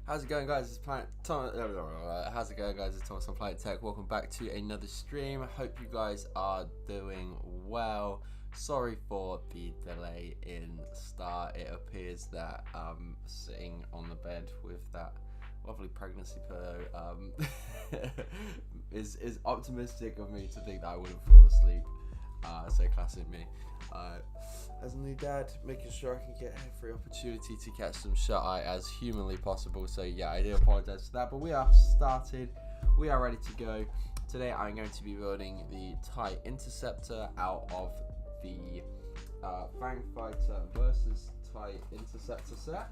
How's it going, guys? It's Planet Tom. How's it going, guys? It's Thomas on Planet Tech. Welcome back to another stream. I hope you guys are doing well. Sorry for the delay in start. It appears that sitting on the bed with that lovely pregnancy pillow is optimistic of me to think that I wouldn't fall asleep. So classic me. As a new dad, making sure I can get every opportunity to catch some shut-eye as humanly possible. So yeah, I do apologise for that, but we are started. We are ready to go. Today I'm going to be building the TIE Interceptor out of the Fang Fighter versus TIE Interceptor set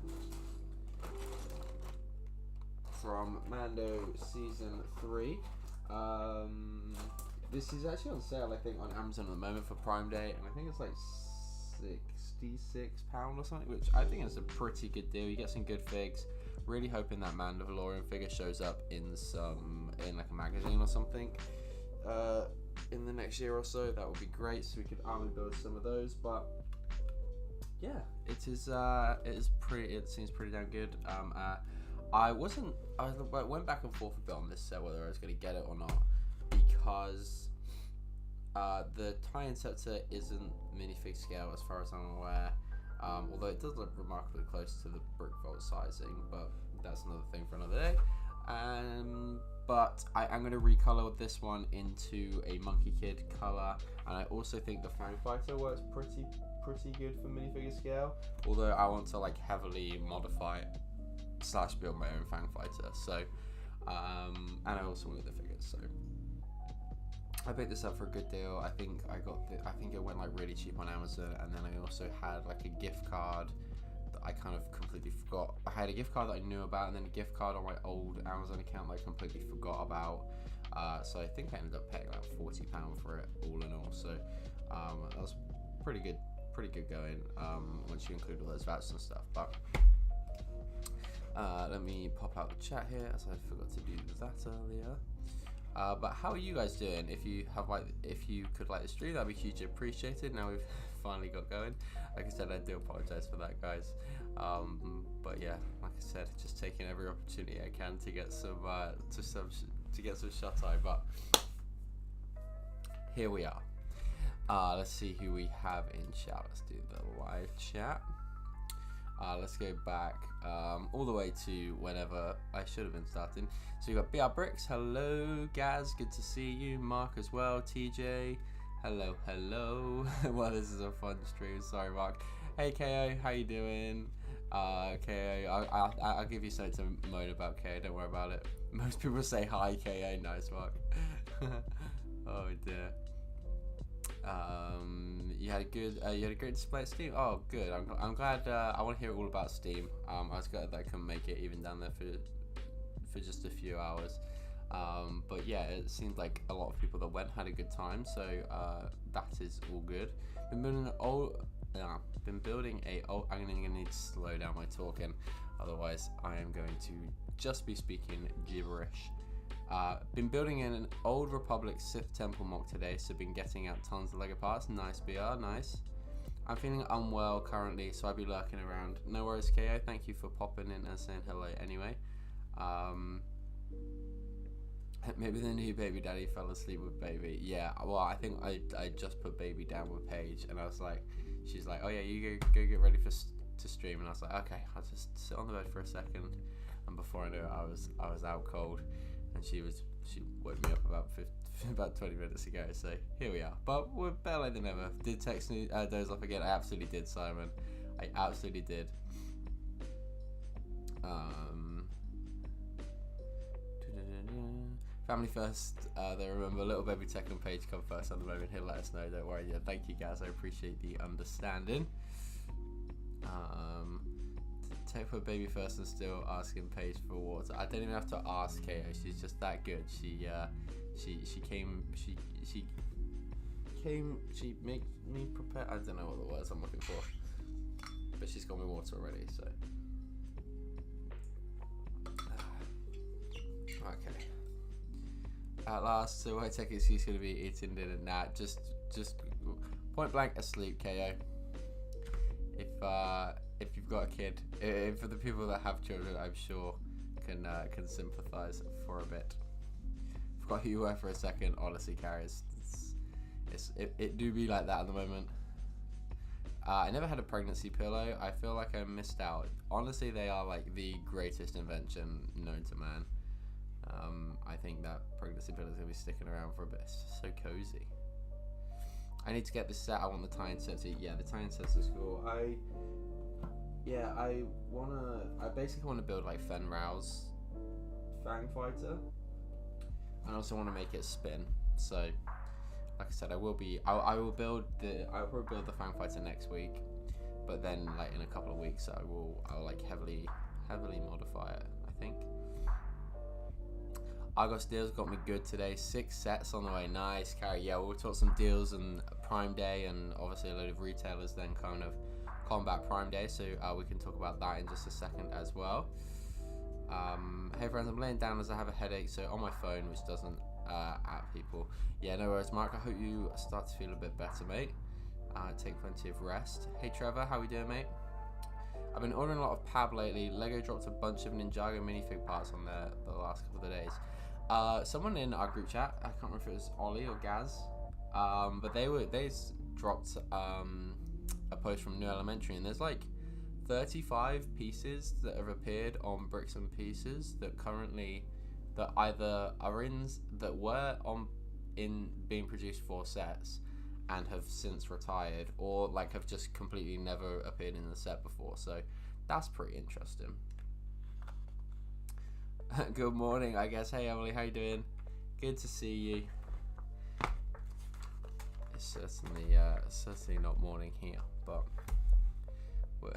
from Mando Season 3. This is actually on sale, I think, on Amazon at the moment for Prime Day, and I think it's like £66 or something, which I think is a pretty good deal. You get some good figs. Really hoping that Mandalorian figure shows up in like a magazine or something in the next year or so. That would be great, so we could army build some of those. But yeah, it seems pretty damn good. I went back and forth a bit on this set whether I was going to get it or not, because the TIE Interceptor isn't minifig scale as far as I'm aware, although it does look remarkably close to the brick vault sizing, but that's another thing for another day. But I am going to recolor this one into a Monkey Kid color, and I also think the Fang Fighter works pretty good for minifigure scale, although I want to like heavily modify it / build my own Fang Fighter. So and I also wanted the figures, so I picked this up for a good deal. I think it went like really cheap on Amazon, and then I also had like a gift card that I kind of completely forgot. I had a gift card that I knew about, and then a gift card on my old Amazon account that I completely forgot about. So I think I ended up paying like £40 for it all in all. So that was pretty good going once you include all those vouchers and stuff. But let me pop out the chat here, as I forgot to do that earlier. But how are you guys doing? If you could like the stream, that'd be hugely appreciated. Now we've finally got going. Like I said, I do apologize for that, guys. But yeah, like I said, just taking every opportunity I can to get some shut eye. But here we are. Let's see who we have in chat. Let's do the live chat. Let's go back all the way to whenever I should have been starting. So you've got BR Bricks, hello. Gaz, good to see you. Mark as well. TJ, hello. Well, this is a fun stream. Sorry, Mark. Hey, KO, how you doing? KO, I'll give you something to moan about, KO. Don't worry about it. Most people say hi, KO. Nice, Mark. Oh dear. You had a great display at Steam. Oh, good. I'm glad. I want to hear all about Steam. I was glad that I couldn't make it even down there for just a few hours. But yeah, it seemed like a lot of people that went had a good time. So that is all good. Been building a. I'm gonna need to slow down my talking, otherwise I am going to just be speaking gibberish. Been building an Old Republic Sith Temple mock today, so been getting out tons of Lego parts. Nice, BR, nice. I'm feeling unwell currently, so I'll be lurking around. No worries, KO. Thank you for popping in and saying hello anyway. Maybe the new baby daddy fell asleep with baby. Yeah, well, I think I just put baby down with Paige, and I was like, she's like, oh yeah, you go get ready to stream, and I was like, okay, I'll just sit on the bed for a second. And before I knew it, I was out cold. And she woke me up about 20 minutes ago, so here we are. But we're better late than ever. Did text me doze off again? I absolutely did, Simon. I absolutely did. Family first. They remember little baby tech and Page come first on the moment. He'll let us know. Don't worry. Yeah, thank you guys. I appreciate the understanding. Take for baby first and still asking Paige for water. I don't even have to ask KO. She's just that good. She made me prepare. I don't know what the words I'm looking for, but she's got me water already. So okay. At last, so I take it she's gonna be eating dinner. Nah, just point blank asleep, KO. If you've got a kid, for the people that have children, I'm sure can sympathise for a bit. Forgot who you were for a second. Honestly, carries. It do be like that at the moment. I never had a pregnancy pillow. I feel like I missed out. Honestly, they are like the greatest invention known to man. I think that pregnancy pillow is gonna be sticking around for a bit. It's just so cozy. I need to get this set. I want the tie-in set to, yeah, the tie-in sets is cool. I basically wanna build like Fenral's Fang Fighter. I also want to make it spin. So, like I said, I will probably build the Fang Fighter next week, but then like in a couple of weeks I'll like heavily modify it, I think. Argos deals got me good today. 6 sets on the way. Nice, Carrie. Yeah, we'll talk some deals and Prime Day, and obviously a load of retailers then kind of combat Prime Day, so we can talk about that in just a second as well. Hey friends, I'm laying down as I have a headache, so on my phone, which doesn't at people. Yeah, no worries, Mark. I hope you start to feel a bit better, mate. Take plenty of rest. Hey Trevor, how we doing, mate? I've been ordering a lot of Pab lately. Lego dropped a bunch of Ninjago minifig parts on there the last couple of days. Someone in our group chat, I can't remember if it was Ollie or Gaz, but they dropped a post from New Elementary, and there's like 35 pieces that have appeared on Bricks and Pieces that either are in being produced for sets and have since retired, or like have just completely never appeared in the set before. So that's pretty interesting. Good morning, I guess. Hey Emily, how you doing? Good to see you. It's certainly not morning here, but we're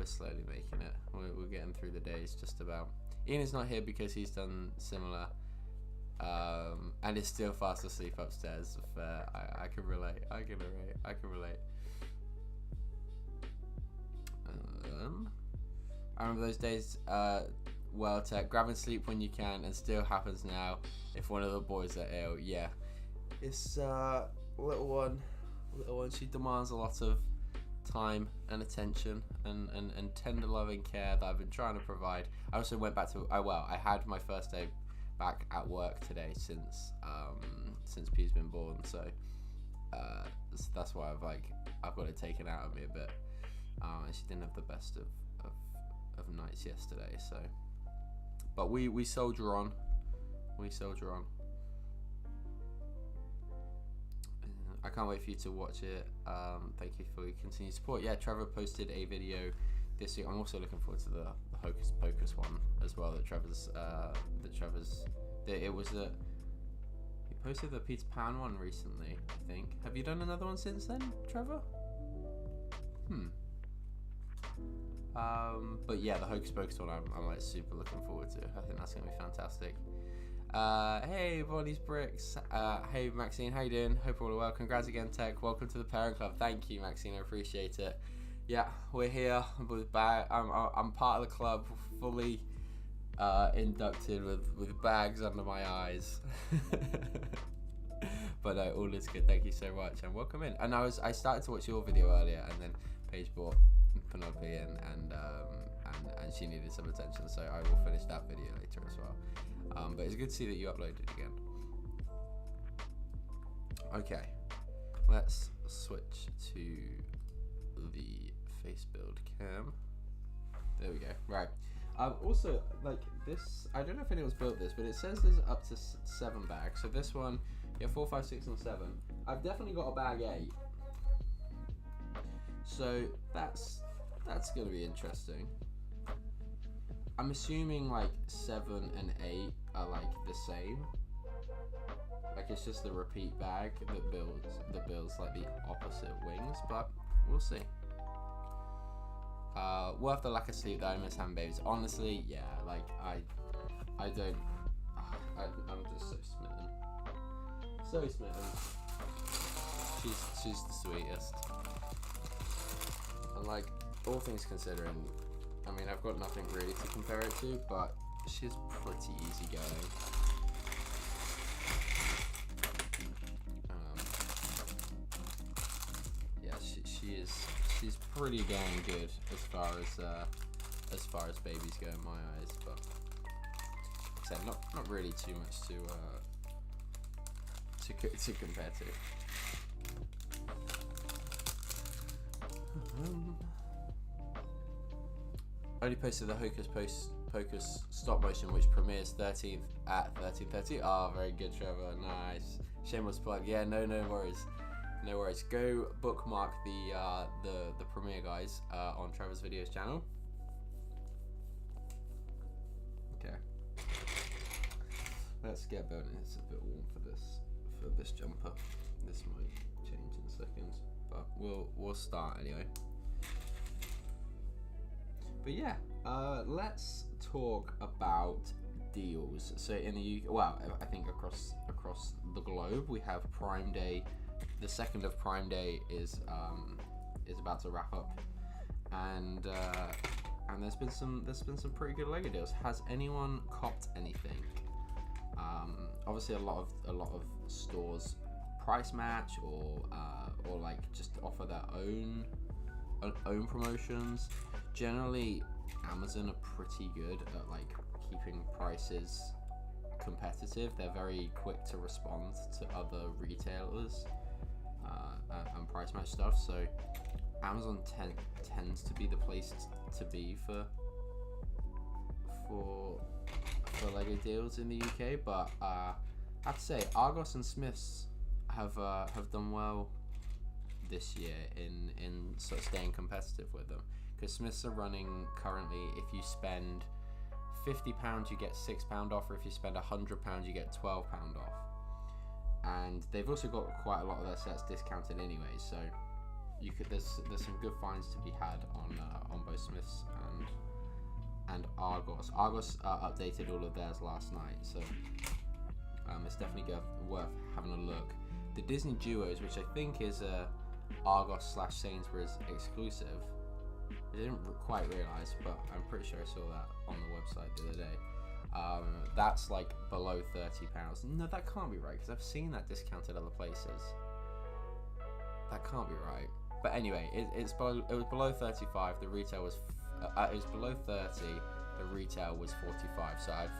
slowly making it. We're getting through the days just about. Ian is not here because he's done similar, and is still fast asleep upstairs. I can relate. I can relate. I remember those days. Well, Tech, grab and sleep when you can, and still happens now if one of the boys are ill. Yeah, it's little one. She demands a lot of time and attention and tender loving care that I've been trying to provide. I also went back to I had my first day back at work today since P's been born, so that's why I've got it taken out of me a bit. And she didn't have the best of nights yesterday, so but we soldier on. I can't wait for you to watch it. Thank you for your continued support. Yeah, Trevor posted a video this week. I'm also looking forward to the Hocus Pocus one as well. He posted the Peter Pan one recently, I think. Have you done another one since then, Trevor? But yeah, the Hocus Pocus one I'm like super looking forward to. I think that's gonna be fantastic. Hey Bonnie's Bricks. Hey Maxine, how you doing? Hope all are well. Congrats again, Tech. Welcome to the Parent Club. Thank you, Maxine. I appreciate it. Yeah, we're here. I'm part of the club, fully inducted with bags under my eyes. But no, all is good. Thank you so much, and welcome in. And I started to watch your video earlier, and then Paige brought Penelope in, and she needed some attention, so I will finish that video later as well. But it's good to see that you uploaded again. Okay, let's switch to the face build cam. There we go. Right. Also, like this, I don't know if anyone's built this, but it says there's up to 7 bags. So this one, yeah, 4, 5, 6, and 7. I've definitely got a bag 8. So that's gonna be interesting. I'm assuming like 7 and 8 are like the same. Like it's just the repeat bag that builds like the opposite wings, but we'll see. Worth the lack of sleep though. I miss having babies. Honestly, yeah. Like I don't. I'm just so smitten. So smitten. She's the sweetest. And like all things considering, I mean I've got nothing really to compare it to, but she's pretty easygoing. Yeah, she's pretty dang good as as far as babies go in my eyes, but so not really too much to compare to. Only posted the Hocus Pocus stop motion, which premieres 13th at 13:30. Oh, very good, Trevor. Nice. Shameless plug. Yeah, no worries. No worries. Go bookmark the premiere, guys, on Trevor's videos channel. Okay. Let's get building. It's a bit warm for this jumper. This might change in a second, but we'll start anyway. But yeah, let's talk about deals. So in the UK, well, I think across the globe, we have Prime Day. The 2nd of Prime Day is about to wrap up, and there's been some pretty good Lego deals. Has anyone copped anything? Obviously, a lot of stores price match or like just offer their own promotions. Generally, Amazon are pretty good at like keeping prices competitive. They're very quick to respond to other retailers and price match stuff. So Amazon tends to be the place to be for Lego deals in the UK. But I have to say, Argos and Smiths have done well this year in sort of staying competitive with them, because Smiths are running currently, if you spend £50 you get £6 off, or if you spend £100 you get £12 off. And they've also got quite a lot of their sets discounted anyway, so you could there's some good finds to be had on both Smiths and Argos. Argos updated all of theirs last night, so it's definitely worth having a look. The Disney Duos, which I think is a Argos/Sainsbury's exclusive, I didn't quite realise, but I'm pretty sure I saw that on the website the other day. That's like below £30. No, that can't be right, because I've seen that discounted other places. That can't be right. But anyway, it was below 35. The retail was it was below 30. The retail was 45. So I've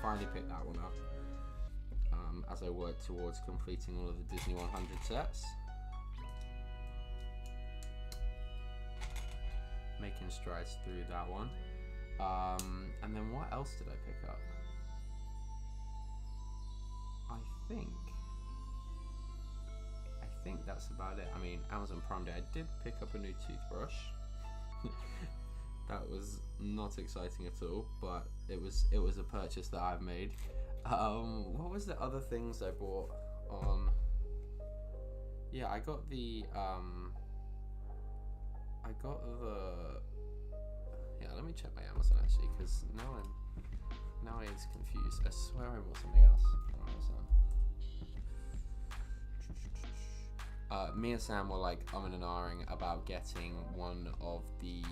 finally picked that one up as I work towards completing all of the Disney 100 sets. Making strides through that one. And then what else did I pick up? I think that's about it. I mean, Amazon Prime Day, I did pick up a new toothbrush. That was not exciting at all, but it was a purchase that I've made. What was the other things I bought on? Yeah, I got the yeah, let me check my Amazon actually, because now I'm confused. I swear I bought something else on Amazon. Me and Sam were like umming and ahhing about getting one of the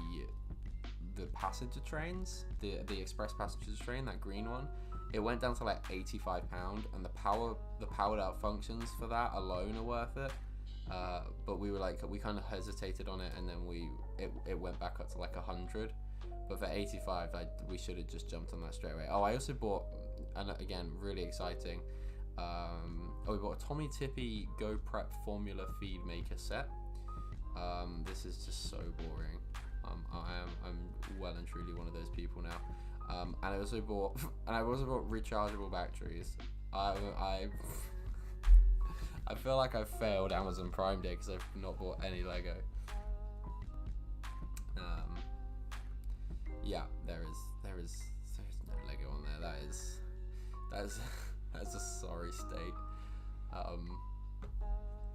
passenger trains, the express passenger train, that green one. It went down to like £85, and the powered out functions for that alone are worth it. But we kind of hesitated on it, and then it went back up to like 100. But for 85, we should have just jumped on that straight away. Oh, I also bought, and again, really exciting. We bought a Tommy Tippy Go Prep Formula Feed Maker set. This is just so boring. I'm well and truly one of those people now. And I also bought rechargeable batteries. I feel like I've failed Amazon Prime Day because I've not bought any Lego. Yeah, there's no Lego on there. That's a sorry state.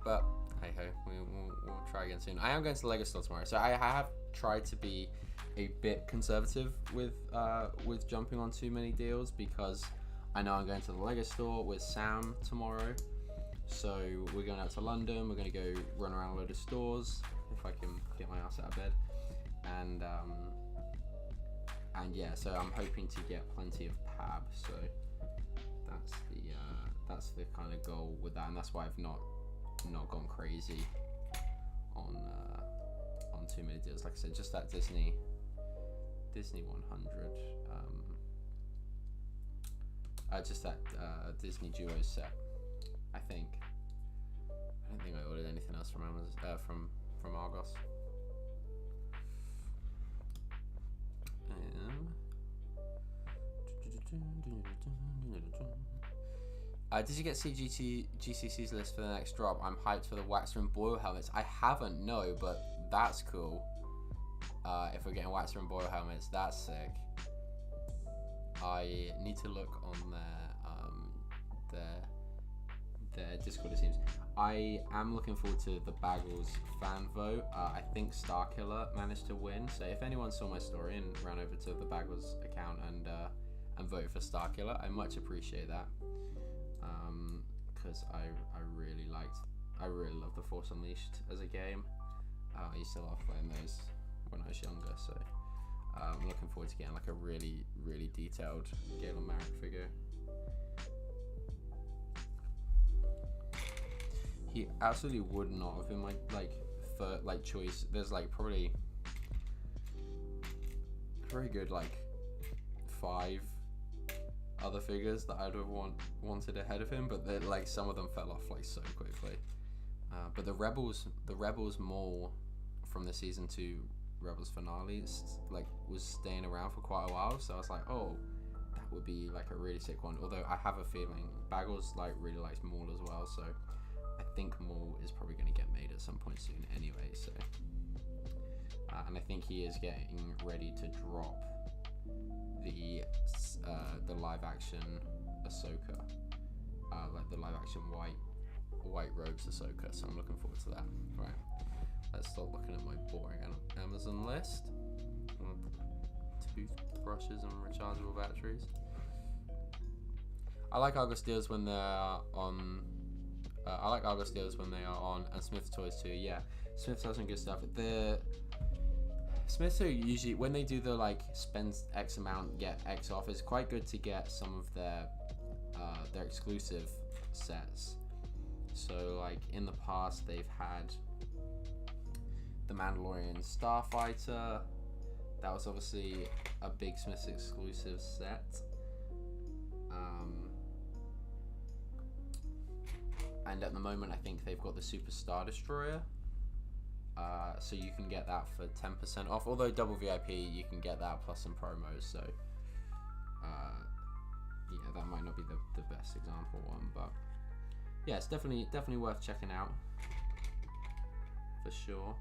But hey ho, we'll try again soon. I am going to the Lego store tomorrow, so I have tried to be a bit conservative with jumping on too many deals, because I know I'm going to the Lego store with Sam tomorrow. So we're going out to London. We're going to go run around a load of stores if I can get my ass out of bed, and yeah. So I'm hoping to get plenty of PAB. So that's the kind of goal with that, and that's why I've not gone crazy on too many deals. Like I said, just that Disney Disney 100. Just that Disney Duo set, I think. I don't think I ordered anything else from Amazon, from Argos. Did you get GCC's list for the next drop? I'm hyped for the Waxer and Boyle helmets. I haven't, no, but that's cool. If we're getting Waxer and Boyle helmets, that's sick. I need to look on their Discord, it seems. I am looking forward to the Baggles fan vote. I think Starkiller managed to win, so if anyone saw my story and ran over to the Baggles account and voted for Starkiller, I much appreciate that. Because I really love the Force Unleashed as a game. I used to love playing those when I was younger, so I'm looking forward to getting like a really detailed Galen Marek figure. He absolutely would not have been my choice. There's like probably very good like 5 other figures that I'd have wanted ahead of him, but like some of them fell off like so quickly. But the Rebels Maul from the season 2 Rebels finale like was staying around for quite a while, so I was like, oh, that would be like a really sick one. Although I have a feeling Baggles like really likes Maul as well, so I think Maul is probably going to get made at some point soon anyway. So and I think he is getting ready to drop the live action Ahsoka, like the live action white robes Ahsoka. So I'm looking forward to that. Right, let's start looking at my boring Amazon list. Toothbrushes and rechargeable batteries. I like Argos deals when they're on. I like Argos deals when they are on, and Smith's Toys too. Yeah, Smith's has some good stuff. The Smiths are usually, when they do the like spend X amount get X off, it's quite good to get some of their exclusive sets. So like in the past they've had the Mandalorian Starfighter. That was obviously a big Smiths exclusive set. And at the moment I think they've got the Super Star Destroyer. So you can get that for 10% off. Although double VIP, you can get that plus some promos. So yeah, that might not be the best example one, but yeah, it's definitely worth checking out for sure.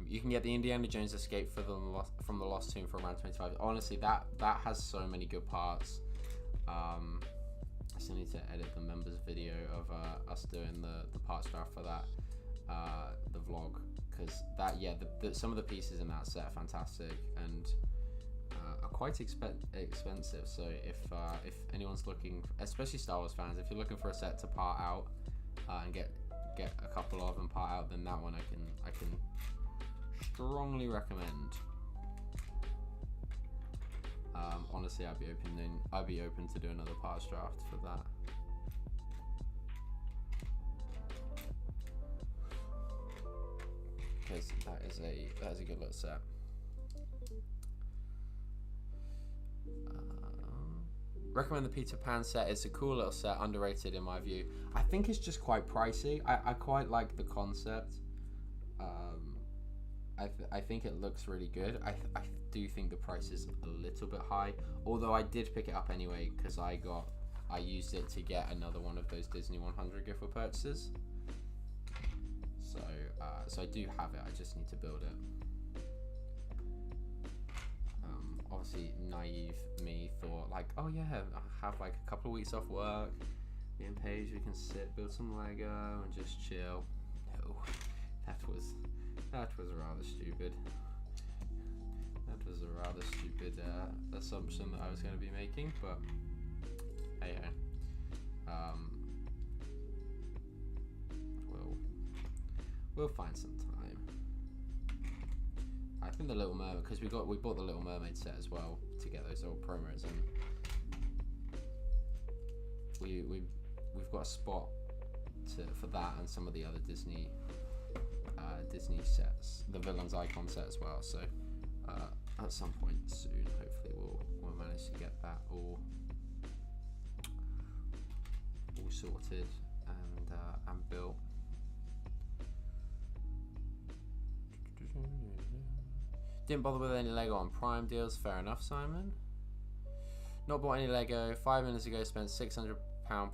You can get the Indiana Jones Escape from the Lost Tomb for around 25. Honestly, that has so many good parts. I still need to edit the members video of us doing the parts draft for that, the vlog, because some of the pieces in that set are fantastic and are quite expensive. So if anyone's looking, especially Star Wars fans, if you're looking for a set to part out and get a couple of and part out, then that one I can strongly recommend. Honestly, I'd be open to do another parts draft for that. Because that is a good little set. Recommend the Peter Pan set. It's a cool little set, underrated in my view. I think it's just quite pricey. I quite like the concept. I think it looks really good. I do think the price is a little bit high, although I did pick it up anyway because I used it to get another one of those Disney 100 gift purchases. So I do have it. I just need to build it. Obviously, naive me thought like, oh yeah, I have like a couple of weeks off work. Me and Paige, we can sit, build some Lego, and just chill. No, that was rather stupid. That was a rather stupid assumption that I was going to be making, but hey, we'll find some time. I think the Little Mermaid, because we bought the Little Mermaid set as well to get those old promos, and we've got a spot for that and some of the other Disney sets, the Villains Icon set as well. So at some point soon, hopefully we'll manage to get that all sorted and built. Didn't bother with any Lego on Prime deals. Fair enough, Simon. Not bought any Lego. 5 minutes ago, spent £600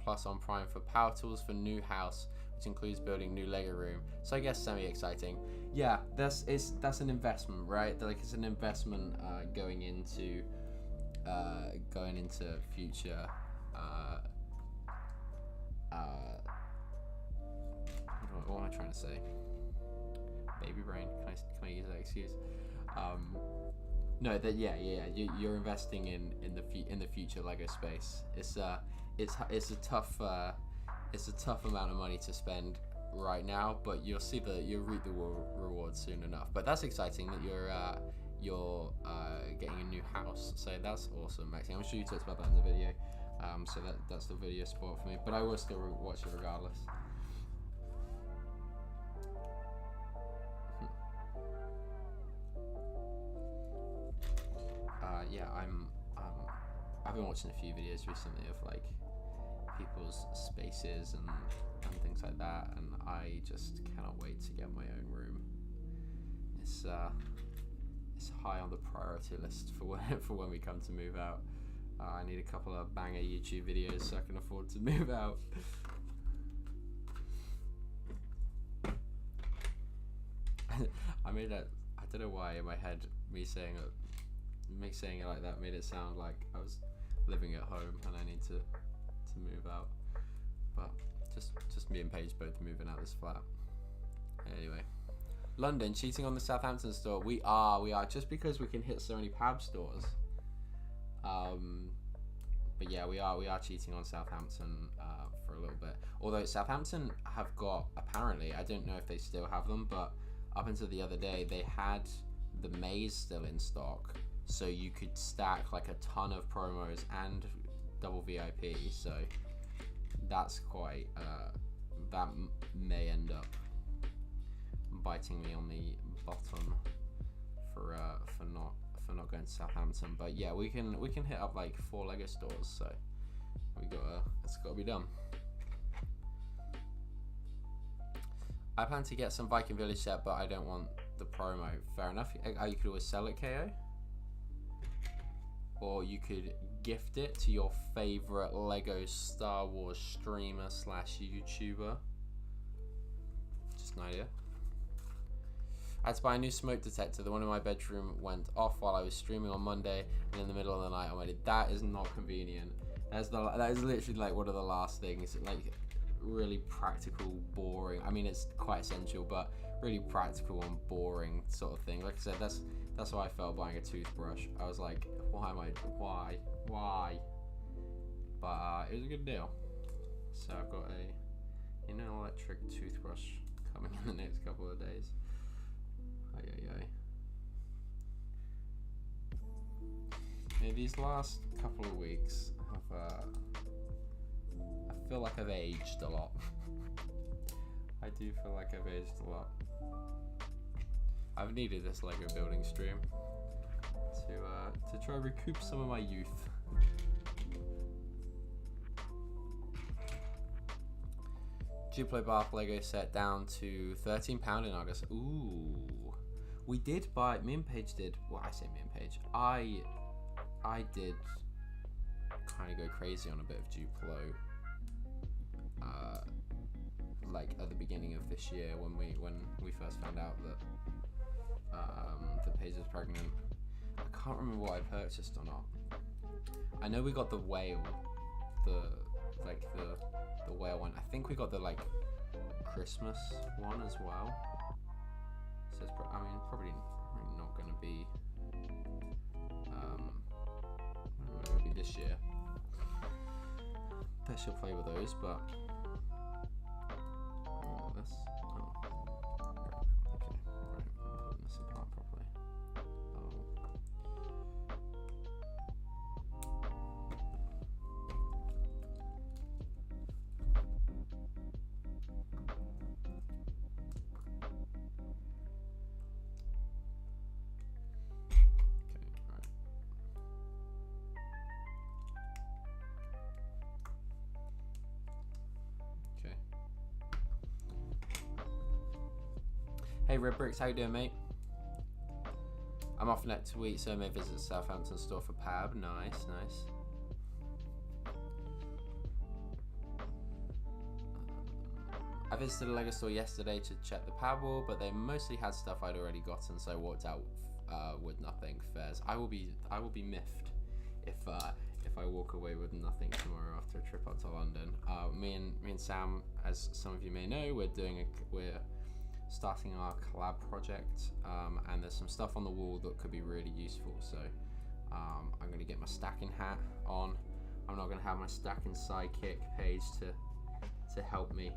plus on Prime for power tools for new house, which includes building new Lego room. So I guess semi-exciting. Yeah, that's an investment, right? Like, it's an investment going into future. What am I trying to say? Baby brain. Can I use that excuse? No, that you're investing in the future Lego space. It's a tough amount of money to spend right now, but you'll reap the reward soon enough. But that's exciting that you're getting a new house. So that's awesome, Maxine. I'm sure you talked about that in the video. So that's the video sport for me. But I will still watch it regardless. I've been watching a few videos recently of like people's spaces and things like that, and I just cannot wait to get my own room. It's high on the priority list for when we come to move out. I need a couple of banger YouTube videos so I can afford to move out. I don't know why in my head me saying it like that made it sound like I was living at home and I need to move out, but just me and Paige both moving out this flat. Anyway, London cheating on the Southampton store. We are just because we can hit so many pub stores. But yeah, we are cheating on Southampton for a little bit. Although Southampton have got, apparently, I don't know if they still have them, but up until the other day they had the maze still in stock, so you could stack like a ton of promos and double VIP. So that's quite that may end up biting me on the bottom for not going to Southampton. But yeah, we can hit up like 4 Lego stores, so it's gotta be done. I plan to get some Viking Village set, but I don't want the promo. Fair enough. You could always sell it, KO, or you could gift it to your favorite Lego Star Wars streamer / YouTuber. Just an idea. I had to buy a new smoke detector. The one in my bedroom went off while I was streaming on Monday, and in the middle of the night I waited. That is not convenient. That is literally like one of the last things. Like, really practical, boring. I mean, it's quite essential, but really practical and boring sort of thing. Like I said, that's how I felt buying a toothbrush. I was like, why? But it was a good deal. So I've got an electric toothbrush coming in the next couple of days. These last couple of weeks I feel like I've aged a lot. I do feel like I've aged a lot. I've needed this Lego building stream to try and recoup some of my youth. Duplo Bath Lego set down to £13 in August. Ooh. We did buy, me and Paige did, well, I say me and Paige, I did kind of go crazy on a bit of Duplo like at the beginning of this year when we first found out that Paige was pregnant. I can't remember what I purchased or not. I know we got the whale, the whale one. I think we got the like Christmas one as well. So it's probably not going to be maybe this year. Bet she'll play with those, but this. Oh. Okay, right. I'm putting this apart properly. Hey Ribricks, how you doing, mate? I'm off next week, so I may visit the Southampton store for Pab. Nice, nice. I visited a Lego store yesterday to check the Pab wall, but they mostly had stuff I'd already gotten, so I walked out with nothing. Fairs. I will be miffed if I walk away with nothing tomorrow after a trip up to London. Me and Sam, as some of you may know, we're starting our collab project, and there's some stuff on the wall that could be really useful. So I'm going to get my stacking hat on. I'm not going to have my stacking sidekick page to help me.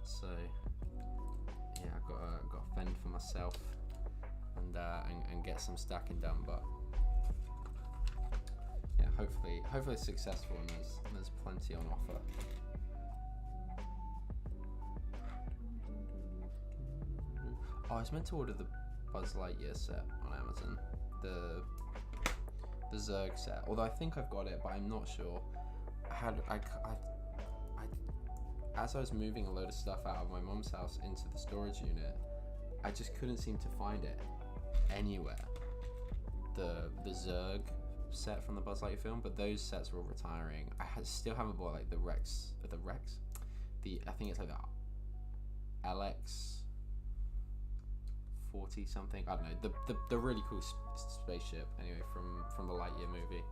So yeah, I've got to fend for myself and get some stacking done. But yeah, hopefully successful, and there's plenty on offer. Oh, I was meant to order the Buzz Lightyear set on Amazon, the Zerg set. Although I think I've got it, but I'm not sure. As I was moving a load of stuff out of my mum's house into the storage unit, I just couldn't seem to find it anywhere. The Zerg set from the Buzz Lightyear film, but those sets were all retiring. Still haven't bought like the I think it's like the LX 40 something. I don't know, the really cool spaceship anyway from the Lightyear movie.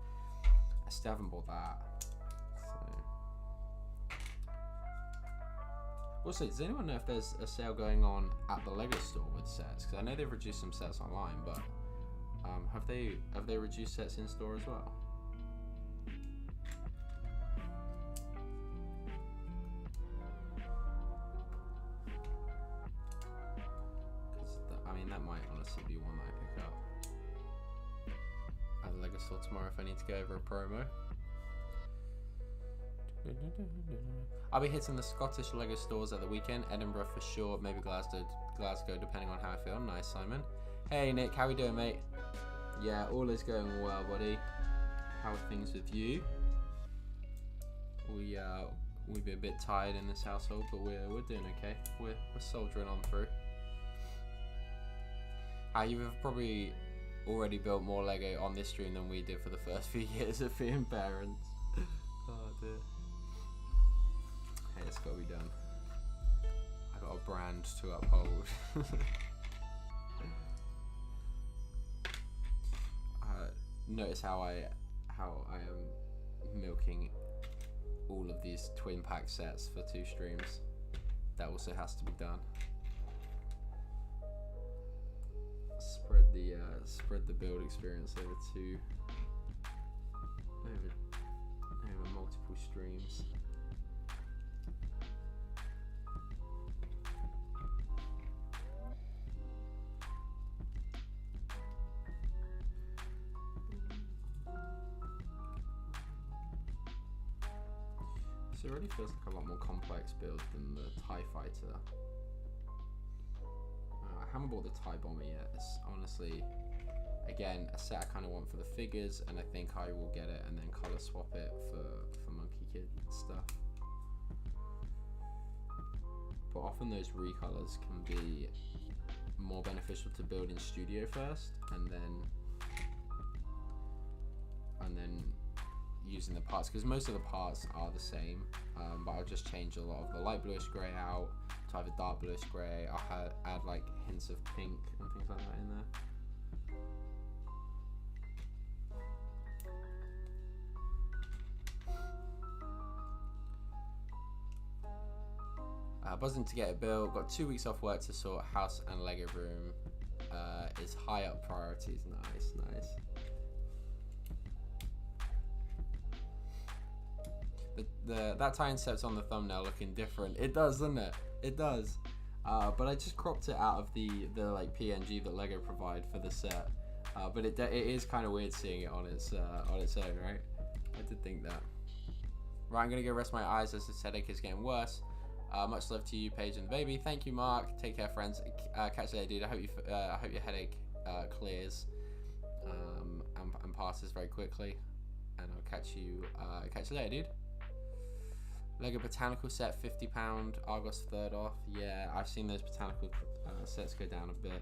I still haven't bought that. Also, does anyone know if there's a sale going on at the Lego store with sets? Because I know they've reduced some sets online, but have they reduced sets in store as well? I mean, that might honestly be one that I pick up at the Lego store tomorrow if I need to go over a promo. I'll be hitting the Scottish Lego stores at the weekend. Edinburgh for sure, maybe Glasgow depending on how I feel. Nice, Simon. Hey Nick, how we doing, mate? Yeah, all is going well, buddy. How are things with you? We've been a bit tired in this household, but we're doing okay. We're soldiering on through. You've probably already built more Lego on this stream than we did for the first few years of being parents. Oh dear. Hey, it's gotta be done. I got a brand to uphold. Notice how I am milking all of these twin pack sets for 2 streams. That also has to be done. Spread the build experience over multiple streams. So it already feels like a lot more complex build than the TIE Fighter. I haven't bought the TIE Bomber yet. It's honestly, again, a set I kind of want for the figures, and I think I will get it and then color swap it for Monkey Kid stuff. But often those recolors can be more beneficial to build in studio first, and then using the parts, because most of the parts are the same, but I'll just change a lot of the light bluish grey out to either dark bluish grey. I'll add like hints of pink and things like that in there. Buzzing to get it built. Got 2 weeks off work to sort house and Lego room. Is high up priorities. Nice, nice. That tie incept's on the thumbnail looking different. It does, doesn't it? It does. But I just cropped it out of the like PNG that Lego provide for the set. But it is kind of weird seeing it on its own, right? I did think that. Right, I'm gonna go rest my eyes as this headache is getting worse. Much love to you, Paige and the baby. Thank you, Mark. Take care, friends. Catch you later, dude. I hope your headache clears and passes very quickly. And I'll catch you later, dude. Lego Botanical set, £50, Argos third off. Yeah, I've seen those botanical sets go down a bit.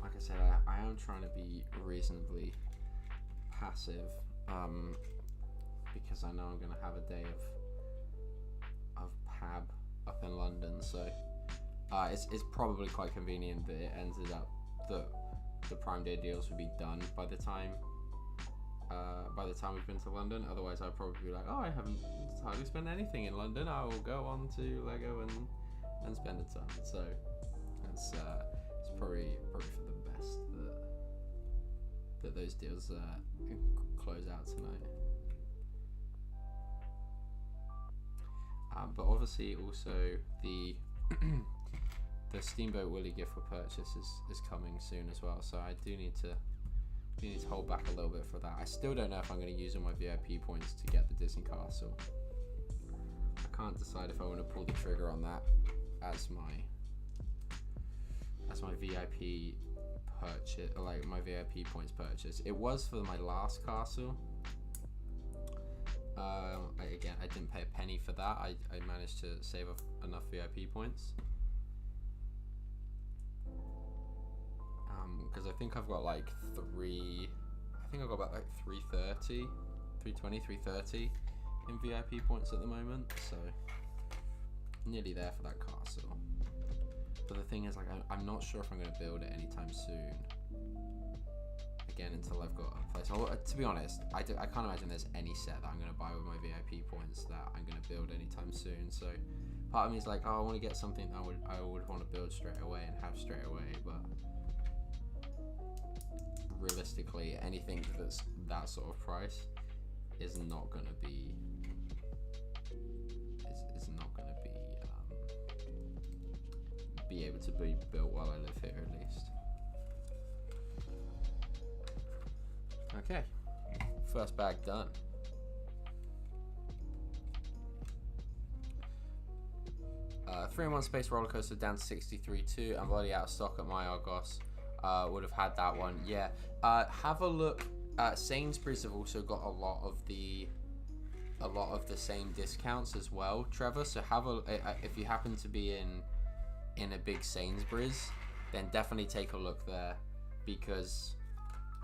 Like I said, I am trying to be reasonably passive, because I know I'm going to have a day of pab up in London, so it's probably quite convenient that it ended up that the Prime Day deals would be done by the time we've been to London. Otherwise, I'd probably be like, oh, I haven't hardly spent anything in London. I will go on to Lego and spend a ton. So it's probably for the best that those deals close out tonight. But obviously, also the Steamboat Willie gift for purchase is coming soon as well. So I do need to hold back a little bit for that. I still don't know if I'm going to use all my VIP points to get the Disney Castle. I can't decide if I want to pull the trigger on that as my VIP purchase, like my VIP points purchase. It was for my last castle. Again, I didn't pay a penny for that. I managed to save up enough VIP points. Because I think I've got like about like 330, 320, 330 in VIP points at the moment. So nearly there for that castle. But the thing is, like, I'm not sure if I'm going to build it anytime soon. Again, until I've got a place. To be honest, I can't imagine there's any set that I'm going to buy with my VIP points that I'm going to build anytime soon. So part of me is like, oh, I want to get something that I would want to build straight away and have straight away. But realistically, anything that's that sort of price is not going to be be able to be built while I live here, at least. Okay, first bag done. Three in one space roller coaster down to 63.2. I'm already out of stock at my Argos. Would have had that one. Yeah. Have a look. Sainsbury's have also got a lot of the same discounts as well, Trevor. So have a if you happen to be in a big Sainsbury's, then definitely take a look there, because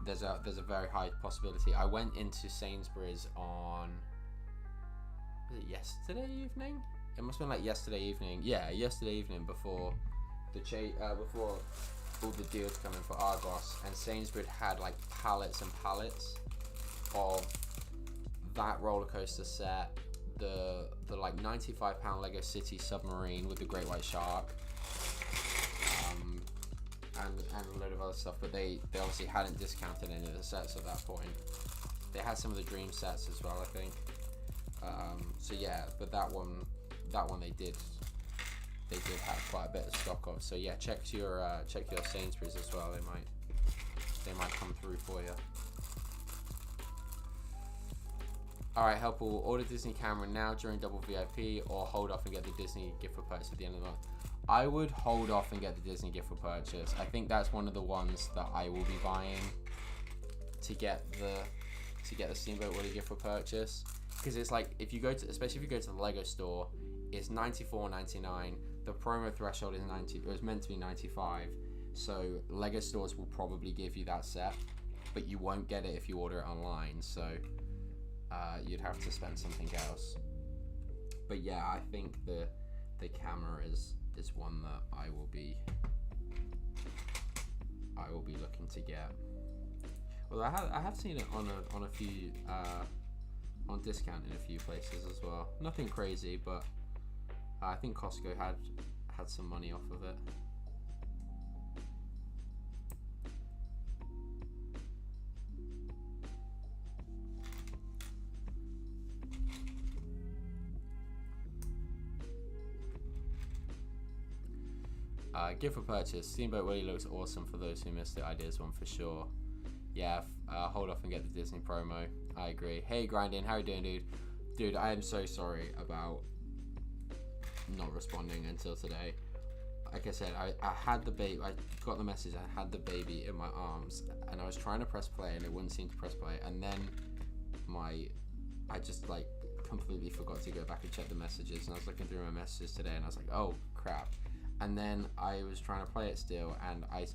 there's a very high possibility. I went into Sainsbury's on, was it yesterday evening? It must have been like yesterday evening. Yeah, yesterday evening before before all the deals come in for Argos, and Sainsbury's had like pallets and pallets of that roller coaster set, the like £95 Lego City Submarine with the Great White Shark, and a load of other stuff, but they obviously hadn't discounted any of the sets at that point. They had some of the Dream sets as well, I think. So yeah, but that one they did have quite a bit of stock of. So yeah, check your Sainsbury's as well. They might come through for you. Alright, help will order Disney camera now during double VIP, or hold off and get the Disney gift for purchase at the end of the month. I would hold off and get the Disney gift for purchase. I think that's one of the ones that I will be buying to get the Steamboat Willie gift for purchase, because it's like, especially if you go to the Lego store, it's $94.99. The promo threshold is 90. It was meant to be 95. So Lego stores will probably give you that set, but you won't get it if you order it online. So you'd have to spend something else. But yeah, I think the camera is one that I will be looking to get. Well, I have seen it on a few on discount in a few places as well. Nothing crazy, but I think Costco had some money off of it. Gift for purchase. Steamboat Willie looks awesome for those who missed it. Ideas one for sure. Yeah, hold off and get the Disney promo. I agree. Hey, Grinding, how you doing, dude? Dude, I am so sorry about not responding until today. Like I said, I had the baby. I got the message. I had the baby in my arms, and I was trying to press play, and it wouldn't seem to press play. And then I just like completely forgot to go back and check the messages, and I was looking through my messages today, and I was like, oh crap. And then I was trying to play it still, and I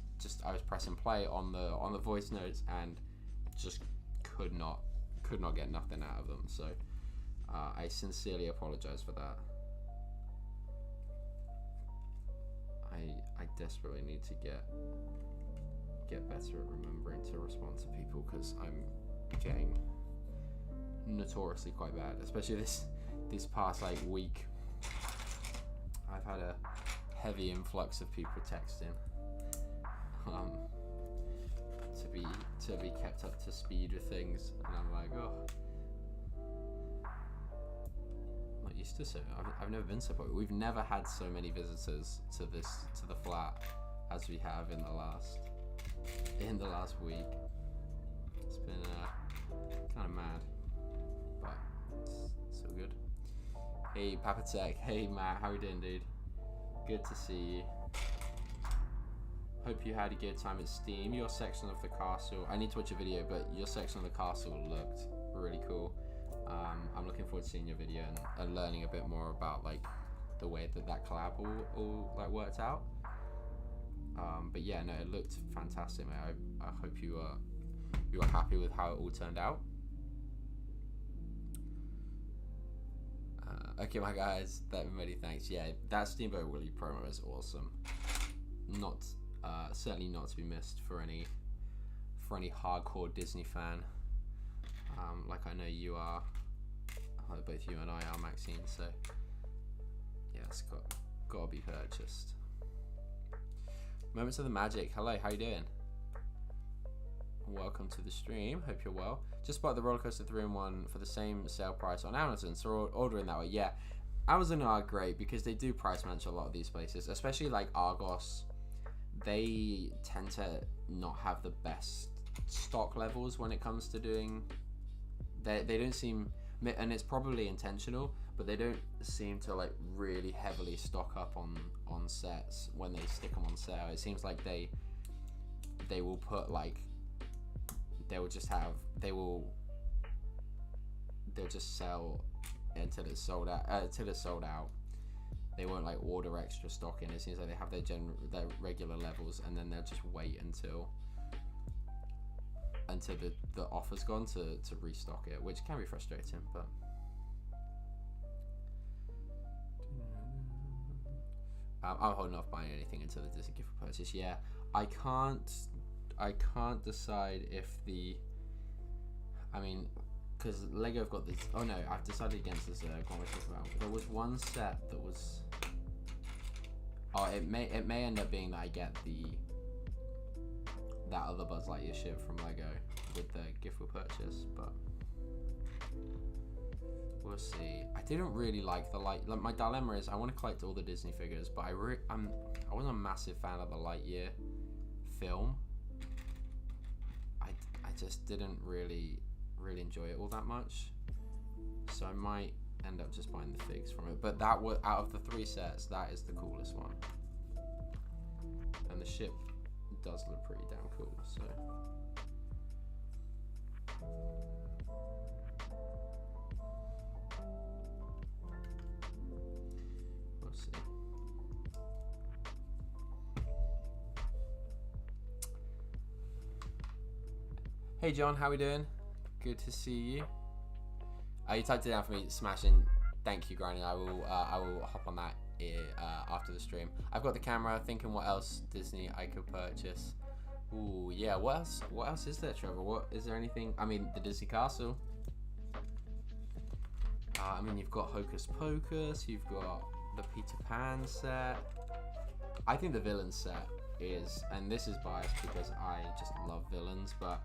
was pressing play on the voice notes, and just could not get nothing out of them. So I sincerely apologize for that. I desperately need to get better at remembering to respond to people, because I'm getting notoriously quite bad, especially this past like week. I've had a heavy influx of people texting to be kept up to speed with things, and I'm like, oh, I'm not used to so. I've never been so popular. We've never had so many visitors to the flat as we have in the last week. It's been kind of mad, but it's so good. Hey Papa Tech, hey Matt, how you doing, dude? Good to see you. Hope you had a good time at Steam. Your section of the castle, I need to watch a video, but your section of the castle looked really cool. I'm looking forward to seeing your video and learning a bit more about like the way that collab all like worked out. But yeah, no, it looked fantastic, mate. I hope you are happy with how it all turned out. Okay, my guys, many thanks. Yeah, that Steamboat Willie promo is awesome. Certainly not to be missed for any hardcore Disney fan, like I know you are. Both you and I are, Maxine. So yeah, it's got to be purchased. Moments of the Magic. Hello, how you doing? Welcome to the stream. Hope you're well. Just bought the roller coaster 3-in-1 for the same sale price on Amazon, so ordering that way. Yeah, Amazon are great because they do price match a lot of these places, especially like Argos. They tend to not have the best stock levels when it comes to doing. They don't seem, and it's probably intentional, but they don't seem to like really heavily stock up on sets when they stick them on sale. It seems like they will put like. They'll just sell until it's sold out. They won't like order extra stock in. It seems like they have their regular levels, and then they'll just wait until the offer's gone to restock it, which can be frustrating. But I'm holding off buying anything until the Disney gift for purchase. Yeah, I can't decide if because Lego have got this. Oh no, I've decided against this. There was one set that was. Oh, it may end up being that I get that other Buzz Lightyear ship from Lego with the gift for purchase, but we'll see. I didn't really like the like my dilemma is I want to collect all the Disney figures, but I wasn't a massive fan of the Lightyear film. I just didn't really enjoy it all that much, so I might end up just buying the figs from it. But that was out of the 3 sets, that is the coolest one, and the ship does look pretty damn cool. So we'll see. Hey John, how we doing? Good to see you. You typed it down for me, smashing. Thank you, Granny. I will hop on that after the stream. I've got the camera. Thinking what else Disney I could purchase. Ooh, yeah. What else is there, Trevor? What is there anything? I mean, the Disney Castle. I mean, you've got Hocus Pocus. You've got the Peter Pan set. I think the villain set is, and this is biased because I just love villains, but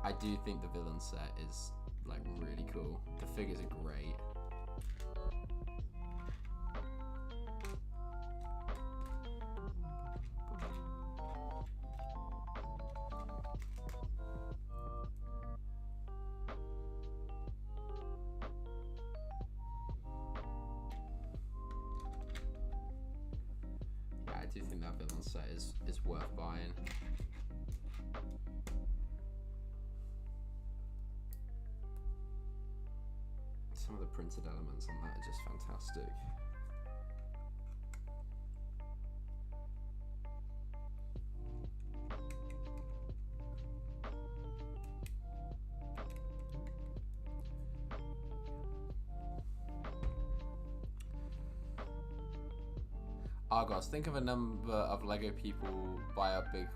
I do think the villain set is like really cool. The figures are great. Yeah, I do think that villain set is worth buying. some of the printed elements on that are just fantastic. Argos, think of a number of Lego people buy up big.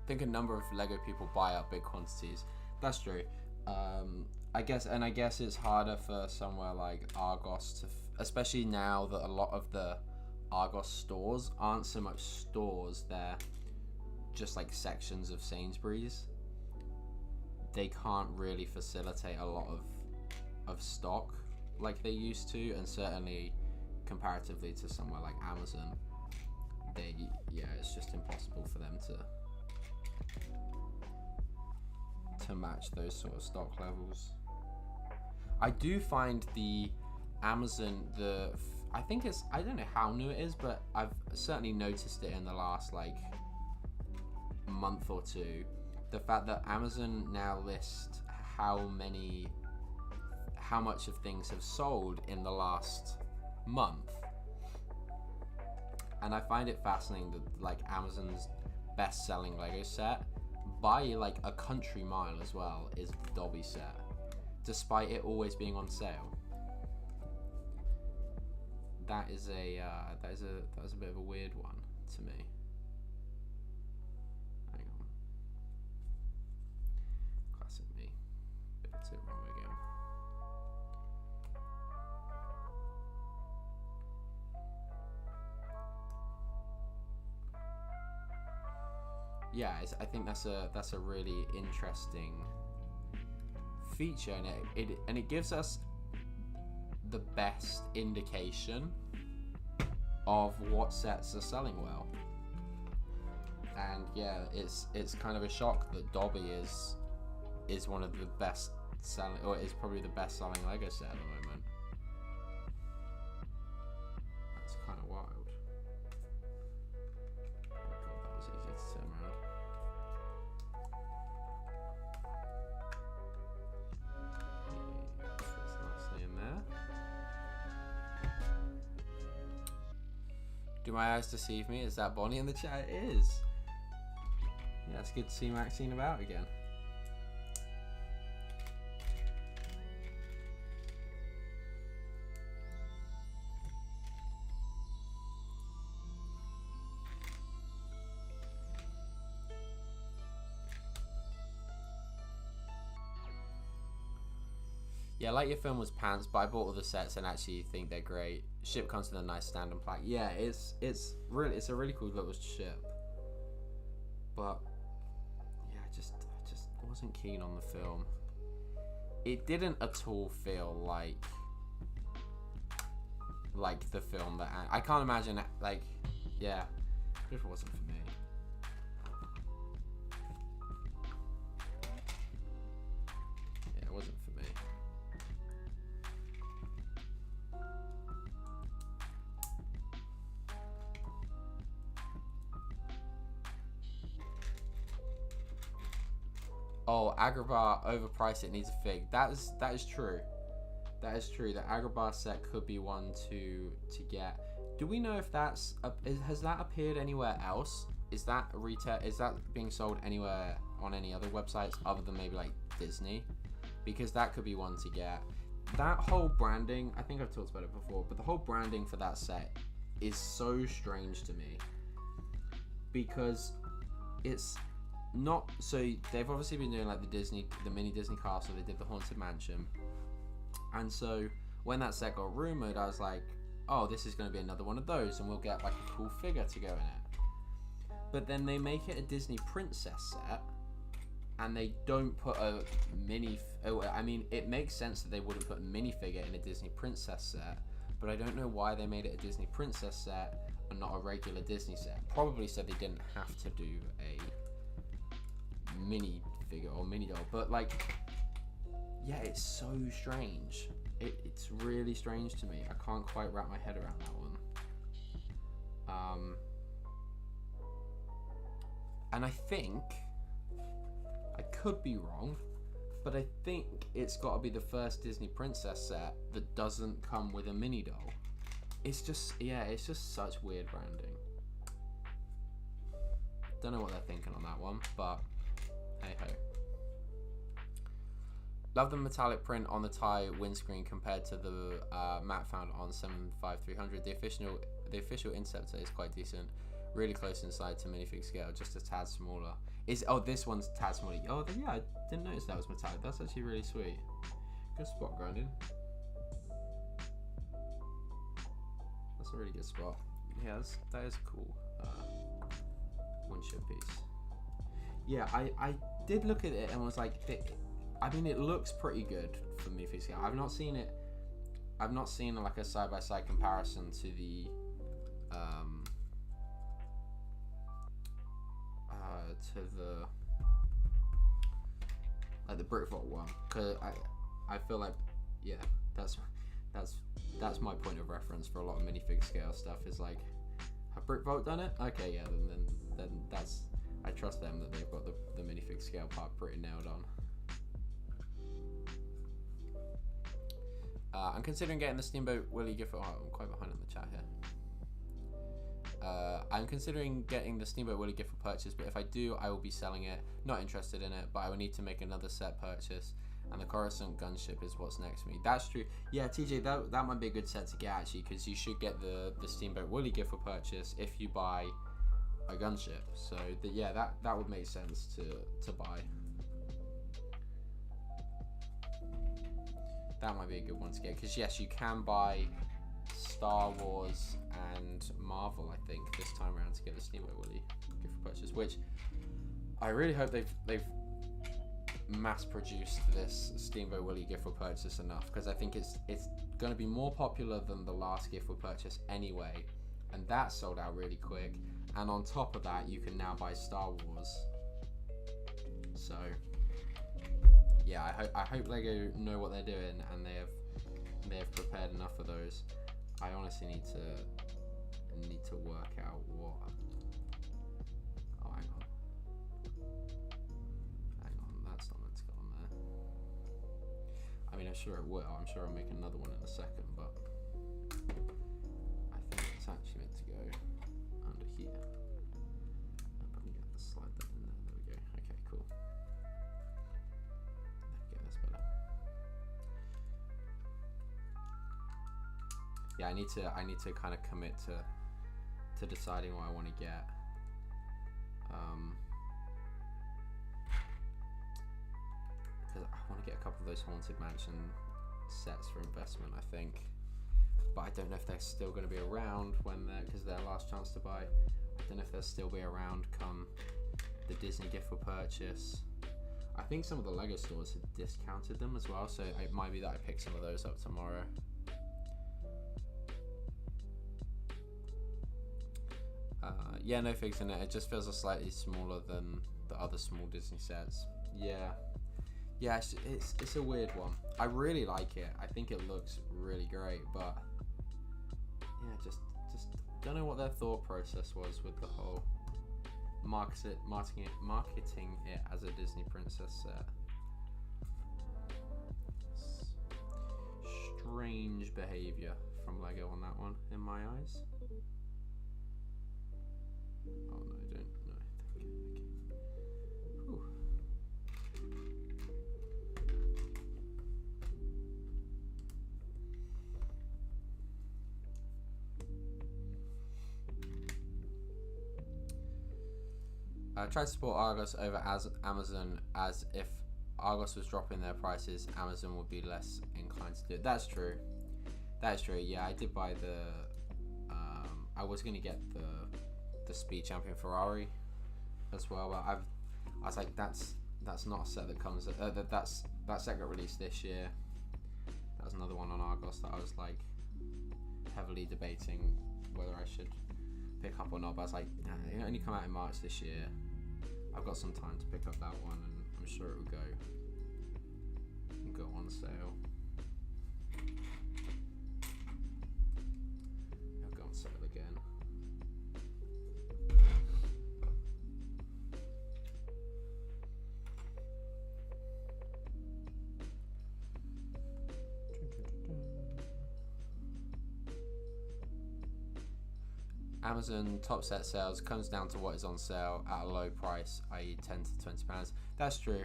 Think a number of Lego people buy up big quantities. That's true. I guess it's harder for somewhere like Argos to, especially now that a lot of the Argos stores aren't so much stores; they're just like sections of Sainsbury's. They can't really facilitate a lot of stock like they used to, and certainly comparatively to somewhere like Amazon, it's just impossible for them to match those sort of stock levels. I do find the Amazon, I don't know how new it is, but I've certainly noticed it in the last like month or two. The fact that Amazon now lists how much of things have sold in the last month, and I find it fascinating that like Amazon's best-selling Lego set by like a country mile as well is the Dobby set, despite it always being on sale. That is a bit of a weird one to me. Hang on, classic me, bit it wrong again. Yeah, I think that's a really interesting feature, and it gives us the best indication of what sets are selling well. And yeah, it's kind of a shock that Dobby is one of the best selling, or is probably the best selling Lego set at the moment. That's kind of wild. Oh god, that was easy to turn around. Do my eyes deceive me? Is that Bonnie in the chat? It is. Yeah, it's good to see Maxine about again. Yeah, Like Your Film was pants, but I bought all the sets and actually think they're great. Ship comes with a nice stand and plaque. Yeah, it's a really cool little ship. But yeah, I just wasn't keen on the film. It didn't at all feel like the film that I can't imagine like, yeah, it just wasn't for me. Yeah, it wasn't for me. Oh, Agrabah overpriced, it needs a fig. That is true. That is true. The Agrabah set could be one to get. Do we know if has that appeared anywhere else? Is that retail? Is that being sold anywhere on any other websites other than maybe like Disney? Because that could be one to get. That whole branding, I think I've talked about it before, but the whole branding for that set is so strange to me, because it's not, so they've obviously been doing like the mini Disney castle, they did the Haunted Mansion, and so when that set got rumored, I was like, oh, this is going to be another one of those and we'll get like a cool figure to go in it. But then they make it a Disney princess set and they don't put a mini, I mean, it makes sense that they wouldn't put a minifigure in a Disney princess set, but I don't know why they made it a Disney princess set and not a regular Disney set. Probably so they didn't have to do a mini figure or mini doll, but like, yeah, it's so strange. It's really strange to me. I can't quite wrap my head around that one. And I think, I could be wrong, but I think it's got to be the first Disney princess set that doesn't come with a mini doll. It's just, yeah, it's just such weird branding. Don't know what they're thinking on that one, but hey ho. Love the metallic print on the tie windscreen compared to the matte found on 75300. The official Interceptor is quite decent, really close inside to minifig scale, just a tad smaller. This one's tad smaller. Oh yeah, I didn't notice that was metallic. That's actually really sweet. Good spot, Grinding. That's a really good spot. Yeah, that is cool. Windshield piece. Yeah, I did look at it and was like, I mean, it looks pretty good for minifig scale. I've not seen like a side-by-side comparison to the like the Brick Vault one, because I feel like, yeah, that's my point of reference for a lot of minifig scale stuff. Is like, have Brick Vault done it? Okay, yeah, then that's, I trust them that they've got the minifig scale part pretty nailed on. I'm considering getting the Steamboat Willie gift. Oh, I'm quite behind in the chat here. I'm considering getting the Steamboat Willie gift for purchase, but if I do, I will be selling it. Not interested in it, but I will need to make another set purchase, and the Coruscant gunship is what's next for me. That's true. Yeah, TJ, that might be a good set to get actually, because you should get the Steamboat Willie gift for purchase if you buy a gunship. So yeah, that would make sense to buy. That might be a good one to get, because yes, you can buy Star Wars and Marvel, I think, this time around to get the Steamboat Willie gift for purchase, which I really hope they've mass produced this Steamboat Willie gift for purchase enough, because I think it's going to be more popular than the last gift for purchase anyway, and that sold out really quick, and on top of that you can now buy Star Wars. So yeah, I hope Lego know what they're doing and they have prepared enough of those. I honestly need to work out what. Oh, hang on, that's not meant to go on there. I mean, I'm sure it will. I'm sure I'll make another one in a second, but I think it's actually meant to go under here. If I can get the slide that in there. There we go. Okay, cool. Yeah, I need to kind of commit to deciding what I want to get. Because I want to get a couple of those Haunted Mansion sets for investment, I think. But I don't know if they're still going to be around because they're last chance to buy. I don't know if they'll still be around come the Disney gift for purchase. I think some of the Lego stores have discounted them as well, so it might be that I pick some of those up tomorrow. Yeah, no figs in it. It just feels a slightly smaller than the other small Disney sets. Yeah, it's a weird one. I really like it. I think it looks really great, but yeah, just don't know what their thought process was with the whole marketing it as a Disney princess set. Strange behavior from Lego on that one, in my eyes. Oh no, don't, no, thank you. Whew. Try to support Argos over Amazon, as if Argos was dropping their prices, Amazon would be less inclined to do it. That's true. That is true. Yeah, I did buy the. I was gonna get the Speed Champion Ferrari as well, but I was like, that's not a set that comes. That set got released this year. That was another one on Argos that I was like heavily debating whether I should pick up or not. But I was like, nah, it only come out in March this year. I've got some time to pick up that one, and I'm sure it will go on sale. It'll go on sale again. Amazon top set sales comes down to what is on sale at a low price, i.e. 10 to 20 pounds. That's true.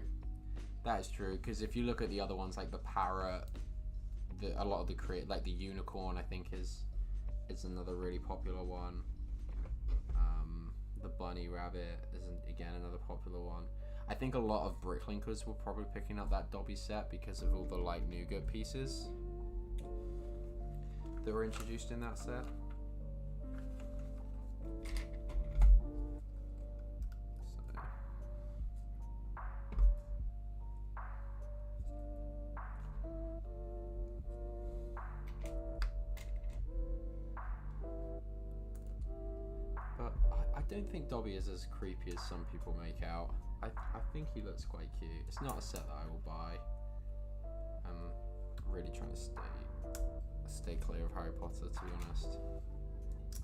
That is true, because if you look at the other ones like the parrot, a lot of the like the unicorn, I think is another really popular one. The bunny rabbit is again another popular one. I think a lot of bricklinkers were probably picking up that Dobby set because of all the like nougat pieces that were introduced in that set. I don't think Dobby is as creepy as some people make out. I think he looks quite cute. It's not a set that I will buy. I'm really trying to stay clear of Harry Potter, to be honest.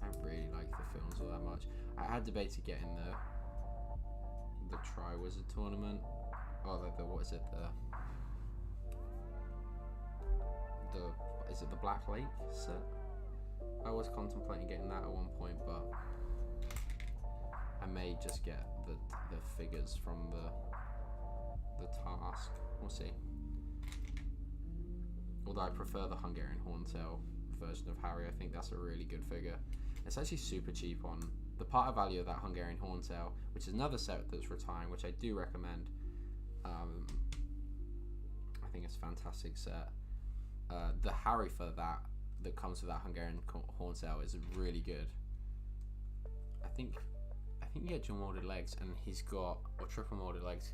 I don't really like the films all that much. I had debated getting the Triwizard tournament. Oh, what is it? Is it the Black Lake set? I was contemplating getting that at one point, but I may just get the figures from the task. We'll see. Although I prefer the Hungarian Horntail version of Harry, I think that's a really good figure. It's actually super cheap on the part value of that Hungarian Horntail, which is another set that's retiring, which I do recommend. I think it's a fantastic set. The Harry for that comes with that Hungarian Horntail is really good. I think you get dual molded legs, and he's got, or triple molded legs.